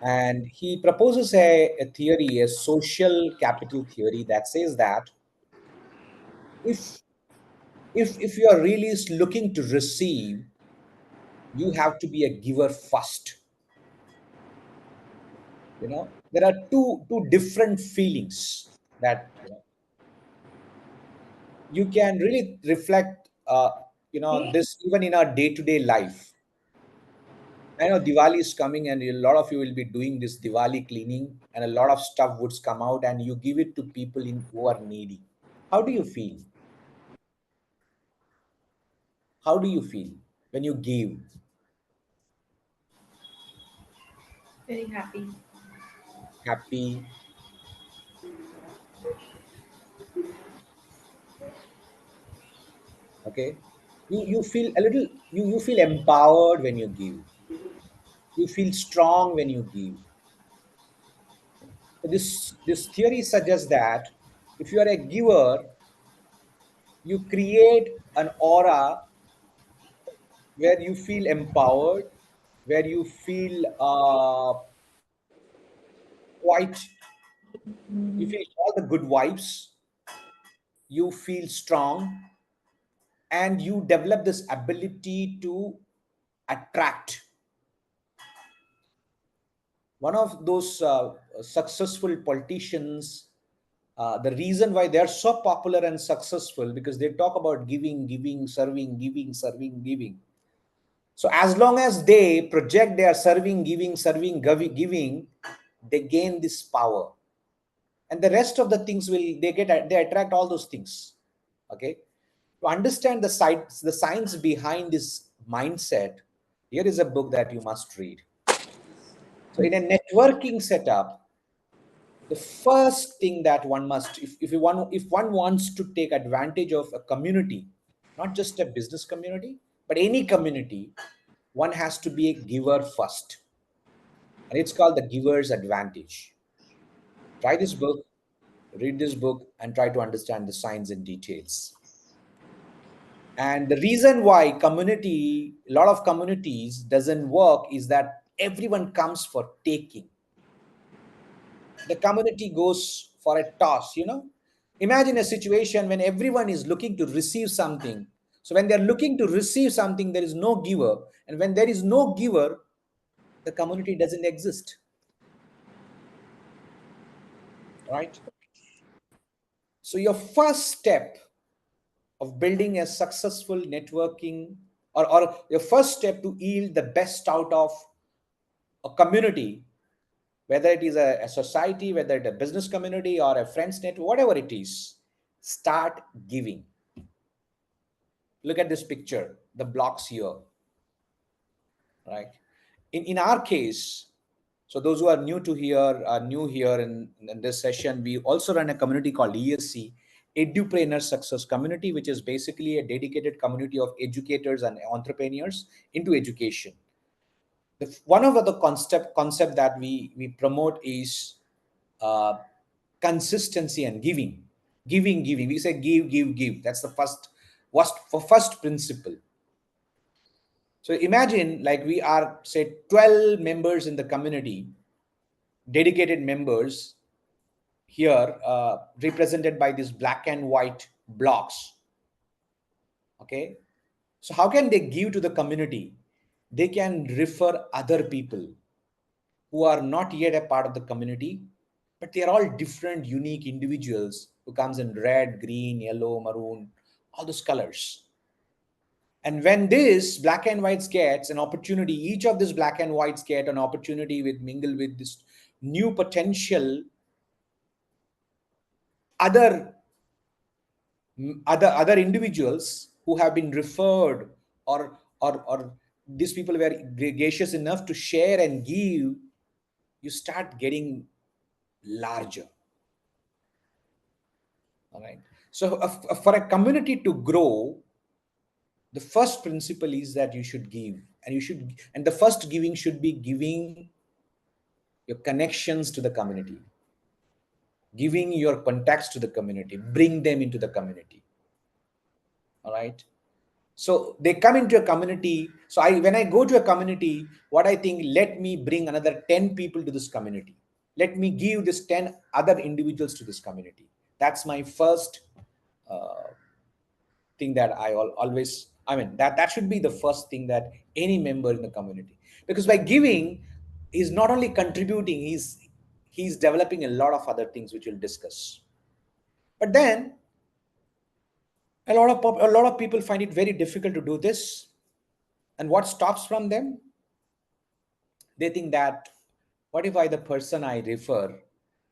[SPEAKER 1] and he proposes a theory, a social capital theory, that says that if if you are really looking to receive, you have to be a giver first. There are two different feelings that you can really reflect. This even in our day-to-day life. I know Diwali is coming, and a lot of you will be doing this Diwali cleaning, and a lot of stuff would come out, and you give it to people who are needy. How do you feel? How do you feel when you give?
[SPEAKER 10] Very happy.
[SPEAKER 1] Happy? Okay, you feel a little, you feel empowered when you give. You feel strong when you give. So this theory suggests that if you are a giver, you create an aura where you feel empowered, where you feel quite, you feel all the good vibes, you feel strong, and you develop this ability to attract. One of those successful politicians, the reason why they're so popular and successful, because they talk about giving, giving, serving, giving, serving, giving. So as long as they project they are serving, giving, serving, giving, they gain this power, and the rest of the things will they attract all those things. Okay, to understand the science behind this mindset, here is a book that you must read. So in a networking setup, the first thing that one must, if one wants to take advantage of a community, not just a business community but any community, one has to be a giver first, and it's called the giver's advantage. Try this book, read this book, and try to understand the science in details. And the reason why a lot of communities doesn't work is that everyone comes for taking. The community goes for a toss. Imagine a situation when everyone is looking to receive something. So when they're looking to receive something, there is no giver, and when there is no giver, the community doesn't exist, right? So your first step of building a successful networking, or your first step to yield the best out of a community, whether it is a society, whether it's a business community or a friends network, whatever it is, start giving. Look at this picture, the blocks here, right? In our case, so those who are new here in this session, we also run a community called ESC, Edupreneur Success Community, which is basically a dedicated community of educators and entrepreneurs into education. One of the concept that we promote is uh, consistency and giving. We say give. That's the first principle. So imagine, like, we are, say, 12 members in the community, dedicated members here, represented by these black and white blocks. Okay, so how can they give to the community? They can refer other people who are not yet a part of the community, but they are all different, unique individuals who comes in red, green, yellow, maroon, all those colors. And when this black and whites gets an opportunity, each of these black and whites get an opportunity with mingle with this new potential other other individuals who have been referred, or these people were gracious enough to share and give, you start getting larger. All right. So for a community to grow, the first principle is that you should give, and the first giving should be giving your connections to the community, giving your contacts to the community, bring them into the community. All right. So they come into a community. So when I go to a community, what I think, let me bring another 10 people to this community, let me give this 10 other individuals to this community. That's my first uh, thing that always, I mean, that should be the first thing that any member in the community, because by giving, he's not only contributing, he's developing a lot of other things which we'll discuss. But then a lot of people find it very difficult to do this. And what stops from them? They think that, what if the person I refer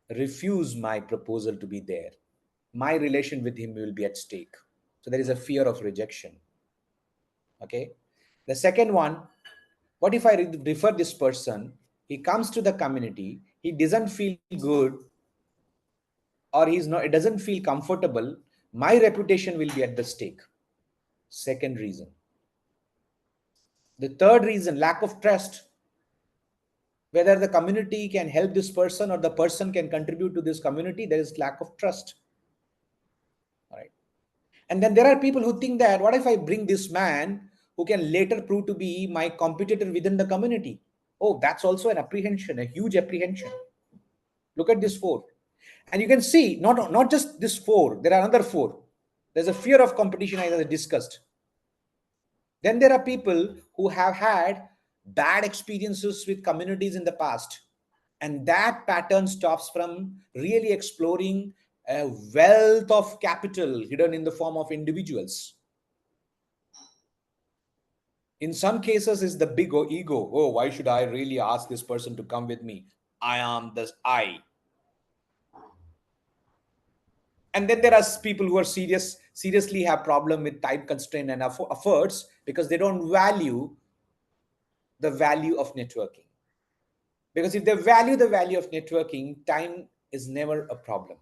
[SPEAKER 1] refuse my proposal to be there? My relation with him will be at stake. So there is a fear of rejection. Okay. The second one, what if I refer this person? He comes to the community, he doesn't feel good, or it doesn't feel comfortable. My reputation will be at the stake. Second reason. The third reason, lack of trust. Whether the community can help this person or the person can contribute to this community, there is lack of trust. All right. And then there are people who think that, what if I bring this man who can later prove to be my competitor within the community? Oh, that's also an apprehension, a huge apprehension. Look at this four. And you can see, not just this four, there are another four. There's a fear of competition, as I discussed. Then there are people who have had bad experiences with communities in the past. And that pattern stops from really exploring a wealth of capital hidden in the form of individuals. In some cases, is the big ego. Oh, why should I really ask this person to come with me? I am this I. And then there are people who are seriously have problem with time constraint and efforts, because they don't value the value of networking. Because if they value the value of networking, time is never a problem.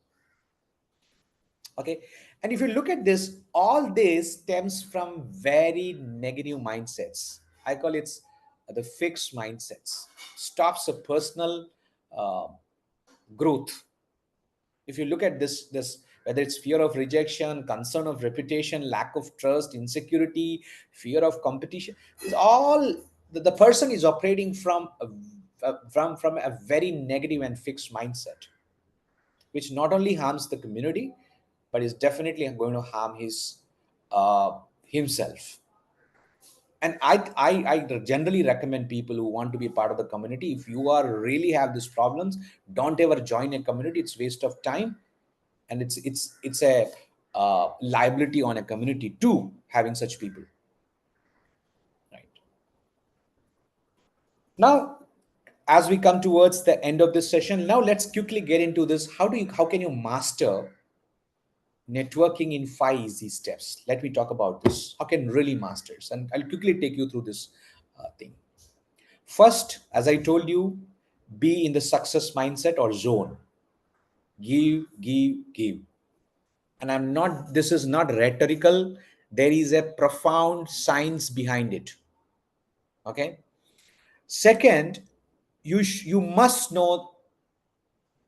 [SPEAKER 1] Okay. And if you look at this, all this stems from very negative mindsets. I call it the fixed mindsets. Stops a personal uh, growth. If you look at this, whether it's fear of rejection, concern of reputation, lack of trust, insecurity, fear of competition, is all the person is operating from from a very negative and fixed mindset, which not only harms the community, but is definitely going to harm himself. And I generally recommend people who want to be part of the community, if you are really have these problems, don't ever join a community. It's waste of time, and it's a liability on a community too, having such people. Right now, as we come towards the end of this session, now let's quickly get into this. How can you master networking in 5 easy steps? Let me talk about this. How can really masters? And I'll quickly take you through this thing. First, as I told you, be in the success mindset or zone. Give, give, give. And this is not rhetorical. There is a profound science behind it. Okay. Second, you must know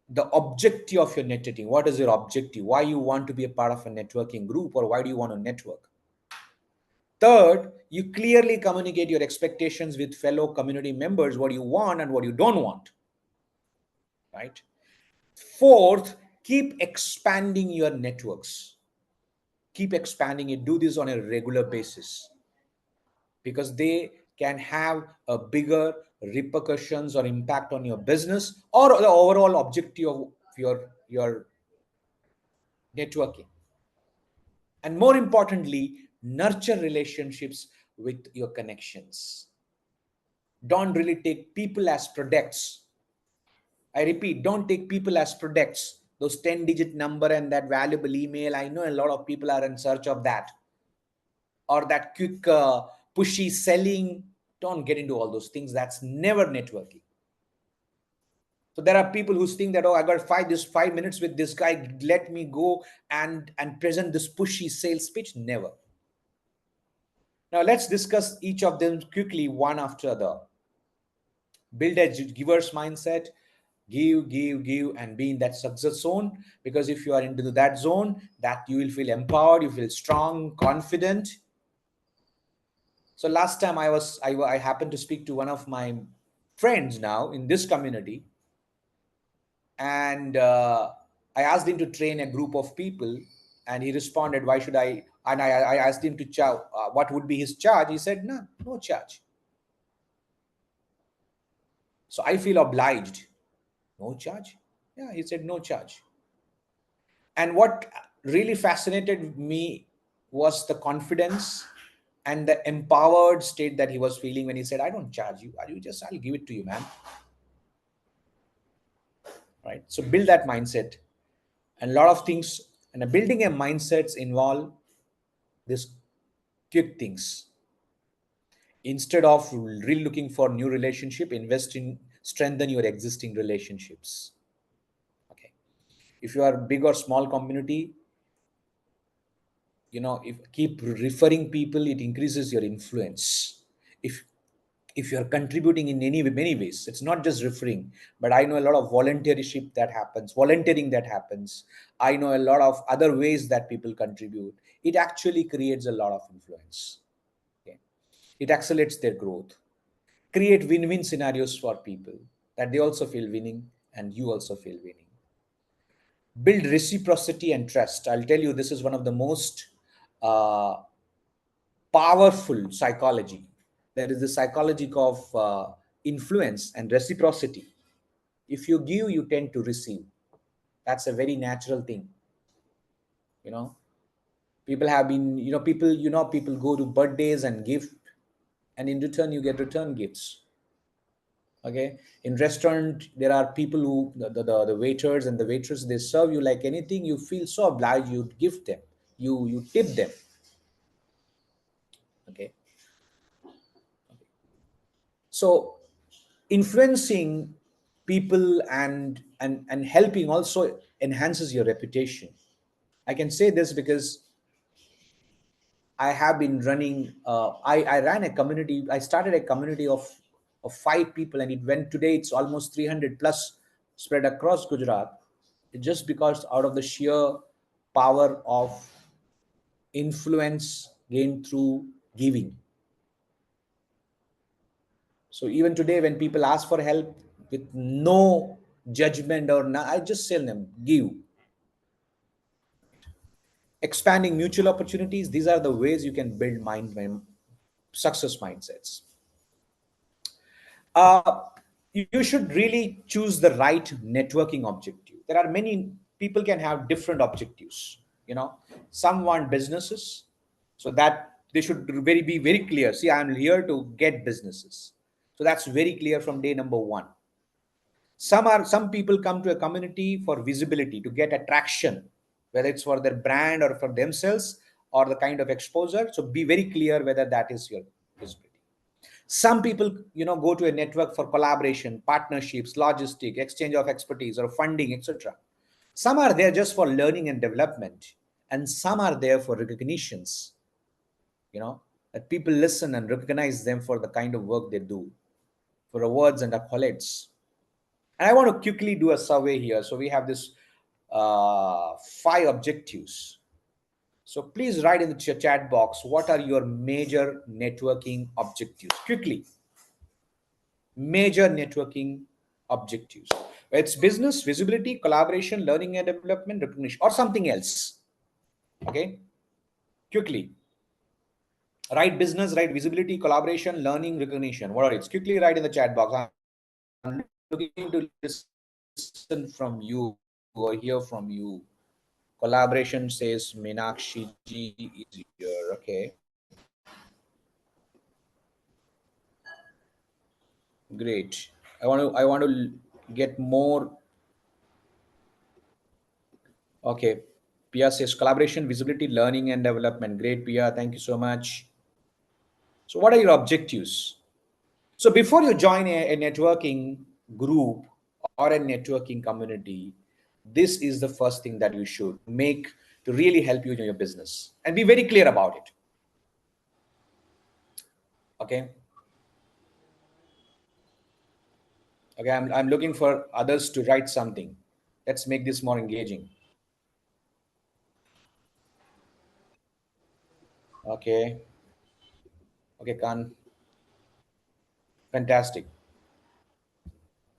[SPEAKER 1] the objective of your networking. What is your objective? Why you want to be a part of a networking group, or why do you want to network? Third, you clearly communicate your expectations with fellow community members, what you want and what you don't want. Right? Fourth, keep expanding your networks. Keep expanding it. Do this on a regular basis, because they can have a bigger repercussions or impact on your business or the overall objective of your networking. And more importantly, nurture relationships with your connections. Don't really take people as products. I repeat, don't take people as products. Those 10-digit number and that valuable email, I know a lot of people are in search of that. Or that quick, pushy selling. Don't get into all those things. That's never networking. So there are people who think that, oh, I got just 5 minutes with this guy, let me go and present this pushy sales pitch. Never. Now let's discuss each of them quickly, one after the other. Build a giver's mindset. Give, give, give, and be in that success zone. Because if you are into that zone, that you will feel empowered, you feel strong, confident. So last time I happened to speak to one of my friends now in this community, and I asked him to train a group of people, and he responded, "Why should I?" And I asked him to what would be his charge. He said, "No, no charge." So I feel obliged. No charge? Yeah, he said no charge. And what really fascinated me was the confidence and the empowered state that he was feeling when he said, "I don't charge you. I'll give it to you, man." Right? So build that mindset. And a lot of things, and building a mindsets involve this quick things. Instead of really looking for new relationship, invest in strengthen your existing relationships. Okay. If you are big or small community, if keep referring people, it increases your influence. If you are contributing in many ways, it's not just referring, but I know a lot of volunteering that happens. I know a lot of other ways that people contribute. It actually creates a lot of influence. Okay. It accelerates their growth. Create win-win scenarios for people, that they also feel winning and you also feel winning. Build reciprocity and trust. I'll tell you, this is one of the most uh, powerful psychology. There is the psychology of influence and reciprocity. If you give, you tend to receive. That's a very natural thing. You know, people have been, people go to birthdays and give, and in return, you get return gifts. Okay. In restaurant, there are people who, the waiters and the waitress, they serve you like anything. You feel so obliged, you gift them, you tip them. Okay. So influencing people and helping also enhances your reputation. I can say this because I have been running, I ran a community. I started a community of 5 people, and it went, today it's almost 300 plus, spread across Gujarat. Just because out of the sheer power of influence gained through giving. So even today, when people ask for help with no judgment or no, I just tell them, give. Expanding mutual opportunities. These are the ways you can build success mindsets. Uh, you should really choose the right networking objective. There are many people can have different objectives. Some want businesses, so that they should be very clear. See, I'm here to get businesses, so that's very clear from day number one. Some people come to a community for visibility, to get attraction, whether it's for their brand or for themselves or the kind of exposure. So be very clear whether that is your visibility. Some people, go to a network for collaboration, partnerships, logistic, exchange of expertise, or funding, etc. Some are there just for learning and development, and some are there for recognitions, that people listen and recognize them for the kind of work they do, for awards and accolades. And I want to quickly do a survey here. So we have this 5 objectives. So please write in the chat box, what are your major networking objectives? Quickly. Major networking objectives. It's business, visibility, collaboration, learning and development, recognition, or something else. Okay. Quickly. Write business, write visibility, collaboration, learning, recognition. What are it? Quickly write in the chat box. I'm looking to listen from you or hear from you. Collaboration says Meenakshi ji is here. Okay. Great. I want to get more. Okay. Pia says collaboration, visibility, learning, and development. Great, Pia. Thank you so much. So, what are your objectives? So, before you join a networking group or a networking community, this is the first thing that you should make to really help you in your business, and be very clear about it. Okay. Okay. I'm looking for others to write something. Let's make this more engaging. Okay. Okay, Khan. Fantastic.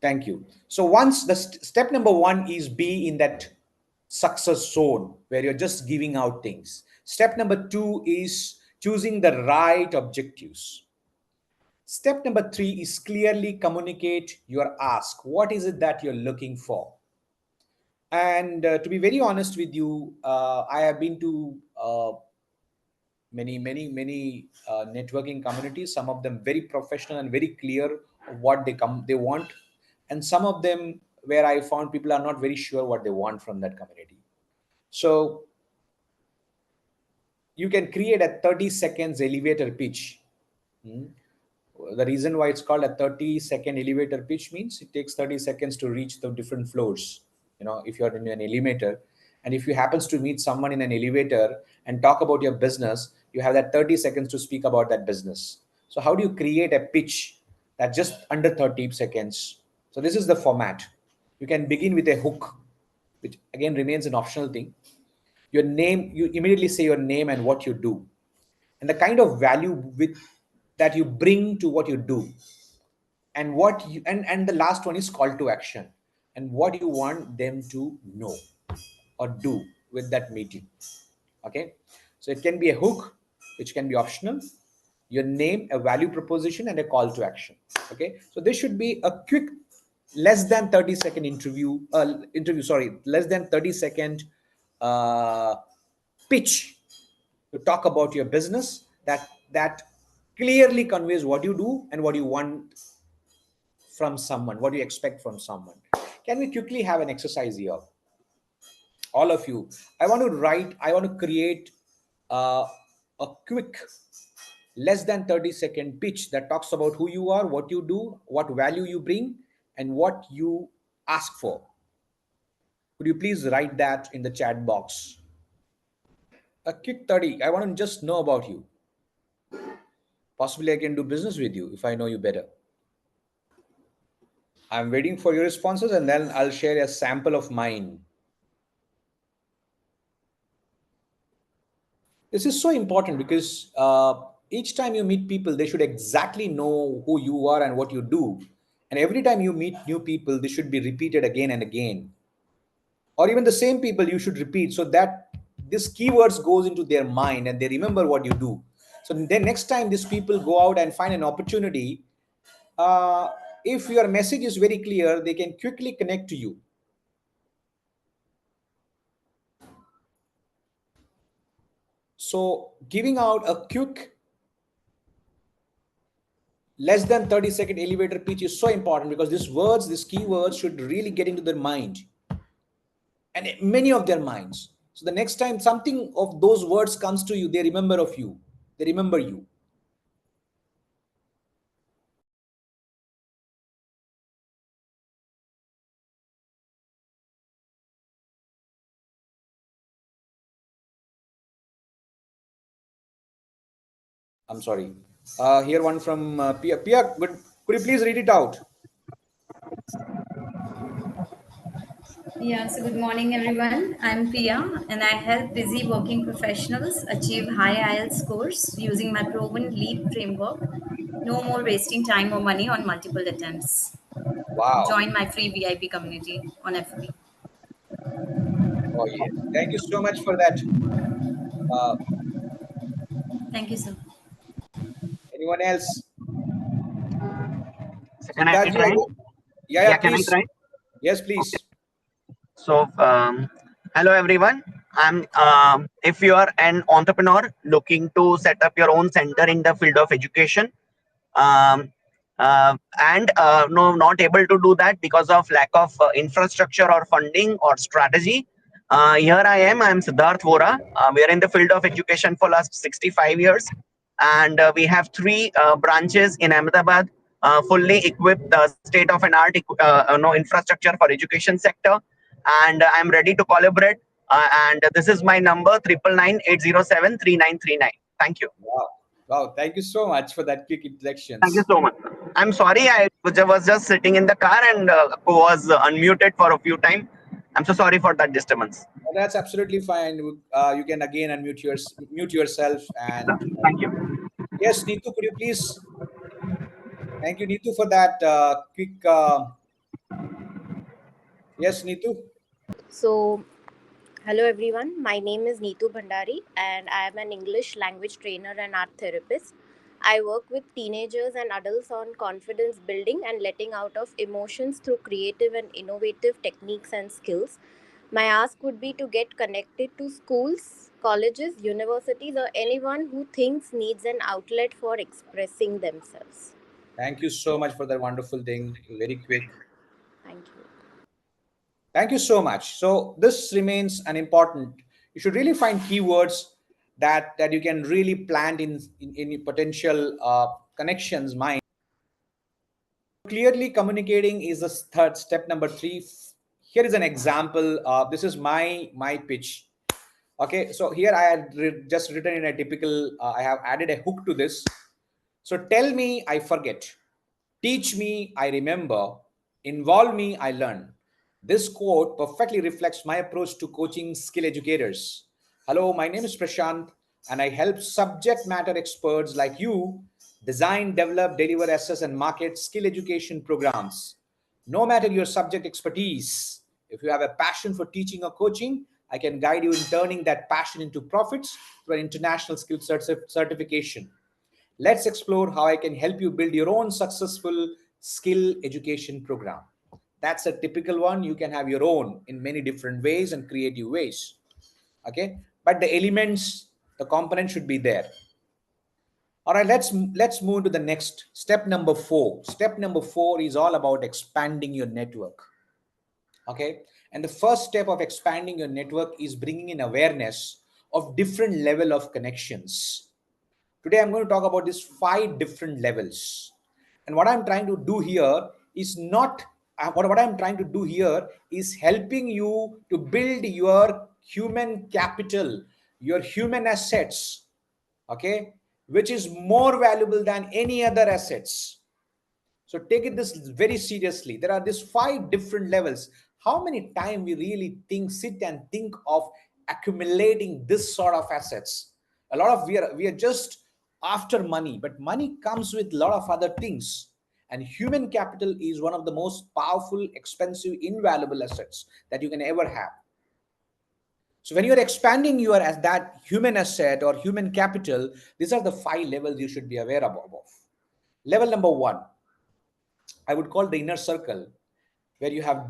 [SPEAKER 1] Thank you. So once the step number 1 is be in that success zone where you're just giving out things. Step number 2 is choosing the right objectives. Step number 3 is clearly communicate your ask. What is it that you're looking for? And to be very honest with you, I have been to many networking communities. Some of them very professional and very clear what they want, and some of them where I found people are not very sure what they want from that community. So you can create a 30 seconds elevator pitch. The reason why it's called a 30-second elevator pitch means it takes 30 seconds to reach the different floors. If you're in an elevator, and if you happens to meet someone in an elevator and talk about your business, you have that 30 seconds to speak about that business. So how do you create a pitch that just under 30 seconds? So this is the format. You can begin with a hook, which again remains an optional thing. Your name, you immediately say your name and what you do, and the kind of value that you bring to what you do, and what you and the last one is call to action, and what you want them to know or do with that meeting. Okay, so it can be a hook, which can be optional, your name, a value proposition, and a call to action. Okay, so this should be a quick, less than 30-second less than 30-second pitch to talk about your business that clearly conveys what you do and what you want from someone, what you expect from someone. Can we quickly have an exercise here? All of you, I want to create a quick less than 30-second pitch that talks about who you are, what you do, what value you bring, and what you ask for. Could you please write that in the chat box? A quick 30. I want to just know about you. Possibly I can do business with you if I know you better. I'm waiting for your responses, and then I'll share a sample of mine. This is so important because each time you meet people, they should exactly know who you are and what you do. And every time you meet new people, this should be repeated again and again. Or even the same people you should repeat, so that this keywords goes into their mind and they remember what you do. So then next time these people go out and find an opportunity, if your message is very clear, they can quickly connect to you. So giving out a quick less than 30-second elevator pitch is so important, because these keywords should really get into their mind, and many of their minds. So the next time something of those words comes to you, they remember of you. They remember you. I'm sorry. Here one from Pia. Pia, could you please read it out?
[SPEAKER 10] Yeah, so good morning everyone. I'm Pia and I help busy working professionals achieve high IELTS scores using my proven LEAP framework. No more wasting time or money on multiple attempts.
[SPEAKER 1] Wow.
[SPEAKER 10] Join my free VIP community on FB.
[SPEAKER 1] Oh yes. Thank you so much for that. Uh,
[SPEAKER 10] Thank you, sir.
[SPEAKER 1] Anyone else?
[SPEAKER 2] So can I
[SPEAKER 1] Siddharji,
[SPEAKER 2] try?
[SPEAKER 1] yeah,
[SPEAKER 2] Yeah,
[SPEAKER 1] yeah,
[SPEAKER 2] can I
[SPEAKER 1] please.
[SPEAKER 2] try?
[SPEAKER 1] Yes, please.
[SPEAKER 2] So, hello everyone. If you are an entrepreneur looking to set up your own center in the field of education, um, and no, not able to do that because of lack of infrastructure or funding or strategy. Here I am. I am Siddharth Vora. We are in the field of education for last 65 years, and we have three branches in Ahmedabad, fully equipped, state of an art, no infrastructure for education sector, and I'm ready to collaborate. And this is my number 999-807-3939. Thank you.
[SPEAKER 1] Wow. Wow. Thank you so much for that quick
[SPEAKER 2] Thank you
[SPEAKER 1] introductions.
[SPEAKER 2] so much. I'm sorry, I was just sitting in the car and was unmuted for a few times. I'm so sorry for that disturbance.
[SPEAKER 1] That's absolutely fine. You can again mute yourself and
[SPEAKER 2] Thank you.
[SPEAKER 1] yes, Neetu, could you please? Thank you, Neetu, for that quick. Yes, Neetu.
[SPEAKER 9] So, hello everyone. My name is Neetu Bhandari and I am an English language trainer and art therapist. I work with teenagers and adults on confidence building and letting out of emotions through creative and innovative techniques and skills. My ask would be to get connected to schools, colleges, universities, or anyone who thinks needs an outlet for expressing themselves.
[SPEAKER 1] Thank you so much for that wonderful thing. Very quick.
[SPEAKER 9] Thank you.
[SPEAKER 1] Thank you so much. So this remains an important. You should really find keywords that you can really plant in your potential connections mind. Clearly communicating is the third step. Number three. Here is an example. This is my pitch. Okay, so here I had just written in a typical. I have added a hook to this. So tell me, I forget. Teach me, I remember. Involve me, I learn. This quote perfectly reflects my approach to coaching skill educators. Hello, my name is Prashant, and I help subject matter experts like you design, develop, deliver, assess, and market skill education programs. No matter your subject expertise, if you have a passion for teaching or coaching, I can guide you in turning that passion into profits through an international skill certification. Let's explore how I can help you build your own successful skill education program. That's a typical one. You can have your own in many different ways and creative ways. Okay, but the elements, the components should be there. All right, let's move to the next step. Number 4. Step number 4 is all about expanding your network. Okay, and the first step of expanding your network is bringing in awareness of different level of connections. Today, I'm going to talk about these 5 different levels. And what I'm trying to do here is not, what I'm trying to do here is helping you to build your human capital, your human assets, okay, which is more valuable than any other assets. So take it this very seriously. There are these 5 different levels. How many time we really sit and think of accumulating this sort of assets? A lot of we are just after money, but money comes with a lot of other things. And human capital is one of the most powerful, expensive, invaluable assets that you can ever have. So when you're expanding your as that human asset or human capital, these are the 5 levels you should be aware of. Level number 1, I would call the inner circle, where you have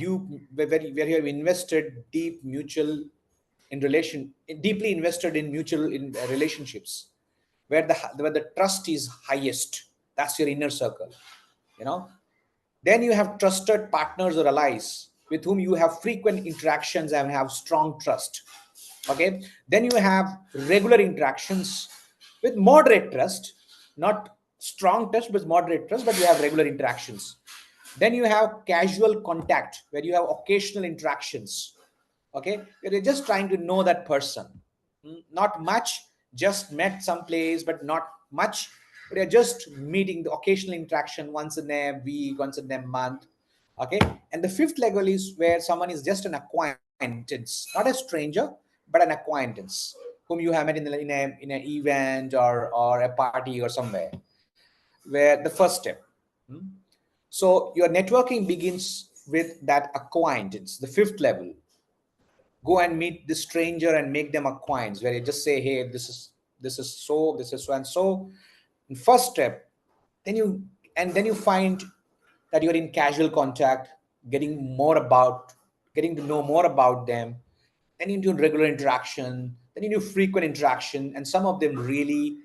[SPEAKER 1] where you have invested deeply invested in mutual in relationships, where the trust is highest. That's your inner circle. You know, then you have trusted partners or allies with whom you have frequent interactions and have strong trust. Okay. Then you have regular interactions with moderate trust, not strong trust, but moderate trust, but you have regular interactions. Then you have casual contact, where you have occasional interactions. Okay. You're just trying to know that person. Not much, just met someplace, but not much, but you're just meeting the occasional interaction once in a week, once in a month. Okay. And the fifth level is where someone is just an acquaintance, not a stranger, but an acquaintance whom you have met in an event or a party or somewhere, where the first step. Hmm? So your networking begins with that acquaintance, the fifth level. Go and meet the stranger and make them acquaintance, where you just say, hey, this is so and so. And first step, then you then you find that you're in casual contact, getting more about getting to know more about them, then into regular interaction, then into frequent interaction, and some of them really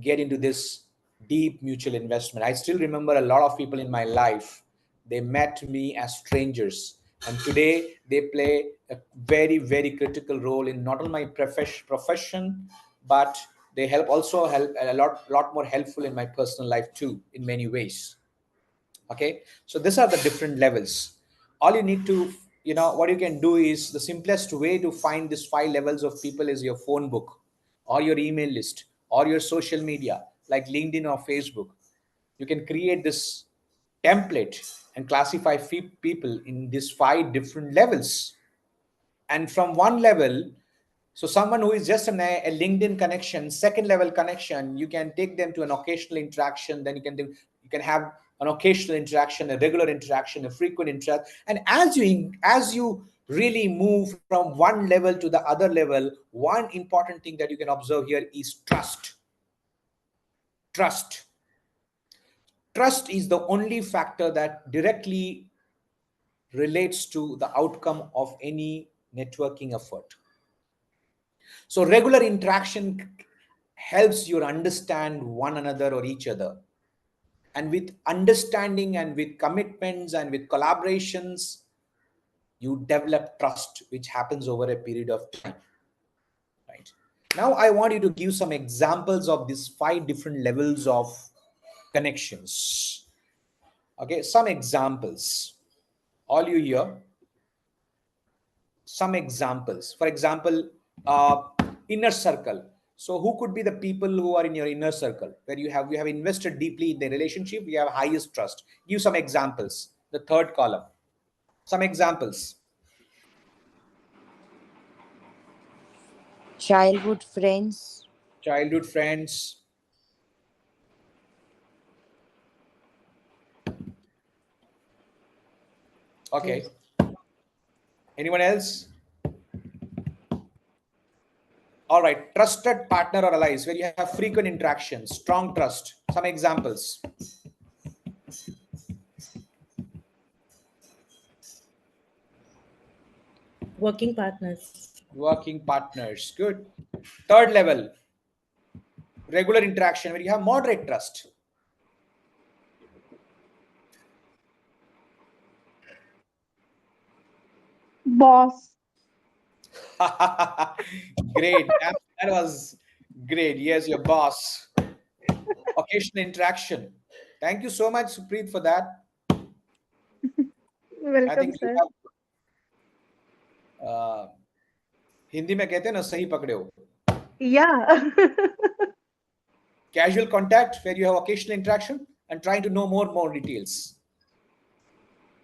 [SPEAKER 1] get into this deep mutual investment. I still remember a lot of people in my life, they met me as strangers. And today they play a very, very critical role in not only my profession, but they help a lot more helpful in my personal life too, in many ways. Okay, so these are the different levels. All you need to, what you can do is, the simplest way to find these five levels of people is your phone book or your email list or your social media like LinkedIn or Facebook. You can create this template and classify people in these five different levels. And from one level, so someone who is just a LinkedIn connection, second level connection, you can take them to an occasional interaction. Then you can have an occasional interaction, a regular interaction, a frequent interaction. And as you really move from one level to the other level, one important thing that you can observe here is trust. Trust. Trust is the only factor that directly relates to the outcome of any networking effort. So regular interaction helps you understand one another or each other. And with understanding and with commitments and with collaborations, you develop trust, which happens over a period of time. Right. Now I want you to give some examples of these five different levels of connections. Okay, some examples. All you hear, some examples. For example, inner circle. So who could be the people who are in your inner circle, where you have invested deeply in the relationship, you have highest trust? Give some examples. The third column. Some examples.
[SPEAKER 4] Childhood friends.
[SPEAKER 1] Childhood friends. Okay.
[SPEAKER 4] Yes.
[SPEAKER 1] Anyone else? All right. Trusted partner or allies, where you have frequent interactions, strong trust. Some examples.
[SPEAKER 5] Working partners.
[SPEAKER 1] Working partners. Good. Third level, regular interaction, where you have moderate trust.
[SPEAKER 7] Boss.
[SPEAKER 1] Great. That was great. Yes, your boss. Occasional interaction. Thank you so much, Supreet, for that. I
[SPEAKER 7] Welcome,
[SPEAKER 1] think you
[SPEAKER 7] sir.
[SPEAKER 1] have Hindi में कहते हैं ना, सही पकड़े हो.
[SPEAKER 7] Yeah.
[SPEAKER 1] Casual contact, where you have occasional interaction and trying to know more details.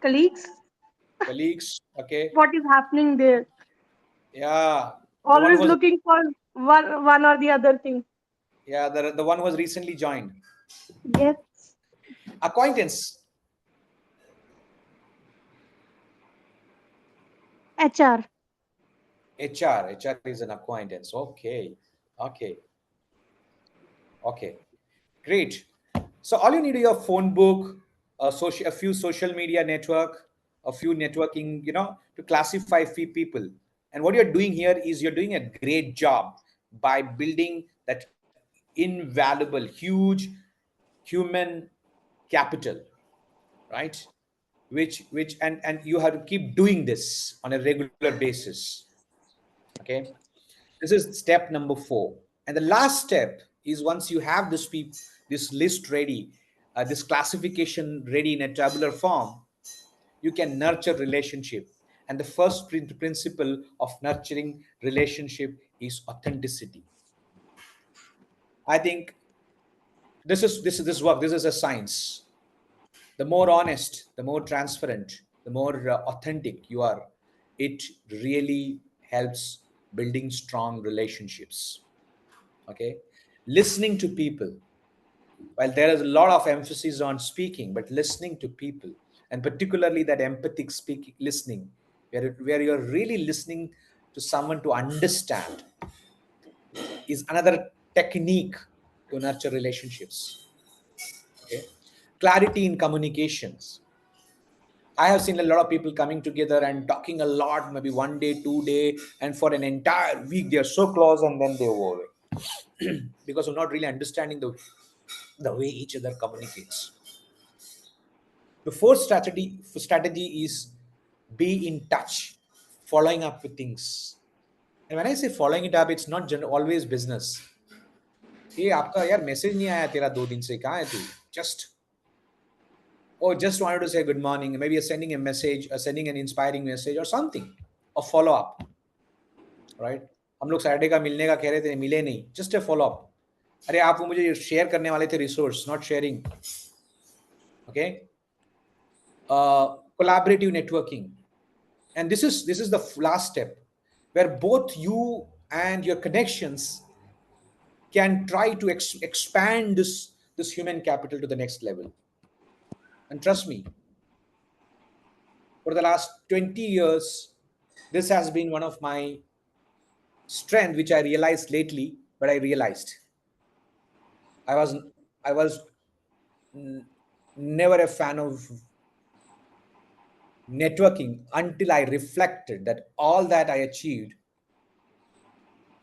[SPEAKER 7] Colleagues,
[SPEAKER 1] Colleagues, okay.
[SPEAKER 7] what is happening there?
[SPEAKER 1] Yeah, the one
[SPEAKER 7] Always
[SPEAKER 1] who was
[SPEAKER 7] looking for one or the other thing.
[SPEAKER 1] yeah, the one who was recently joined.
[SPEAKER 7] Yes.
[SPEAKER 1] Acquaintance.
[SPEAKER 7] HR.
[SPEAKER 1] HR is an acquaintance. Okay. Okay. Okay. Great. So all you need is your phone book, a few social media network, a few networking, to classify few people. And what you're doing here is you're doing a great job by building that invaluable, huge human capital, right? Which and you have to keep doing this on a regular basis. Okay. This is step number 4. And the last step is, once you have this list ready, this classification ready in a tabular form, you can nurture relationship. And the first principle of nurturing relationship is authenticity. I think this work. This is a science. The more honest, the more transparent, the more authentic you are, it really helps building strong relationships. Okay, listening to people. While there is a lot of emphasis on speaking, but listening to people, and particularly that empathic speaking, listening, where you're really listening to someone to understand, is another technique to nurture relationships. Okay, clarity in communications. I have seen a lot of people coming together and talking a lot, maybe 1 day, 2 day, and for an entire week they are so close, and then they go away because of not really understanding the way each other communicates. The fourth strategy is be in touch, following up with things. And when I say following it up, it's not always business. ये आपका यार message नहीं आया तेरा 2 दिन से कहाँ है तू? Just wanted to say good morning. Maybe you're sending a message, or sending an inspiring message or something, or follow up, right? हम लोग सैटरडे का मिलने का कह रहे थे, मिले नहीं. Just a follow up. अरे आप वो मुझे शेयर करने वाले थे resource, not sharing. Okay. Collaborative networking, and this is the last step, where both you and your connections can try to expand this human capital to the next level. And trust me, for the last 20 years, this has been one of my strength, which I realized lately. But I realized I was never a fan of networking until I reflected that all that I achieved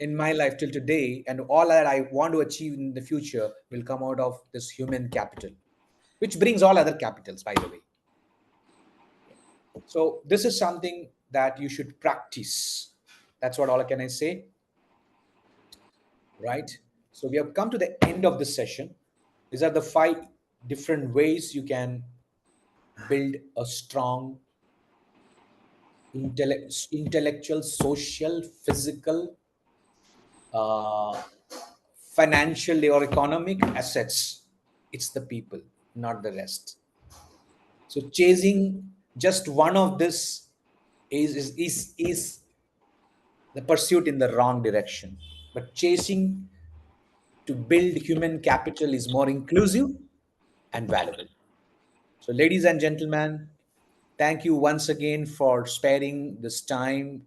[SPEAKER 1] in my life till today and all that I want to achieve in the future will come out of this human capital, which brings all other capitals, by the way. So this is something that you should practice. That's what all can I say, right? So we have come to the end of this session. These are the 5 different ways you can build a strong intellectual, social, physical, uh, financial or economic assets. It's the people, not the rest. So chasing just one of this is the pursuit in the wrong direction. But chasing to build human capital is more inclusive and valuable. So, ladies and gentlemen, thank you once again for sparing this time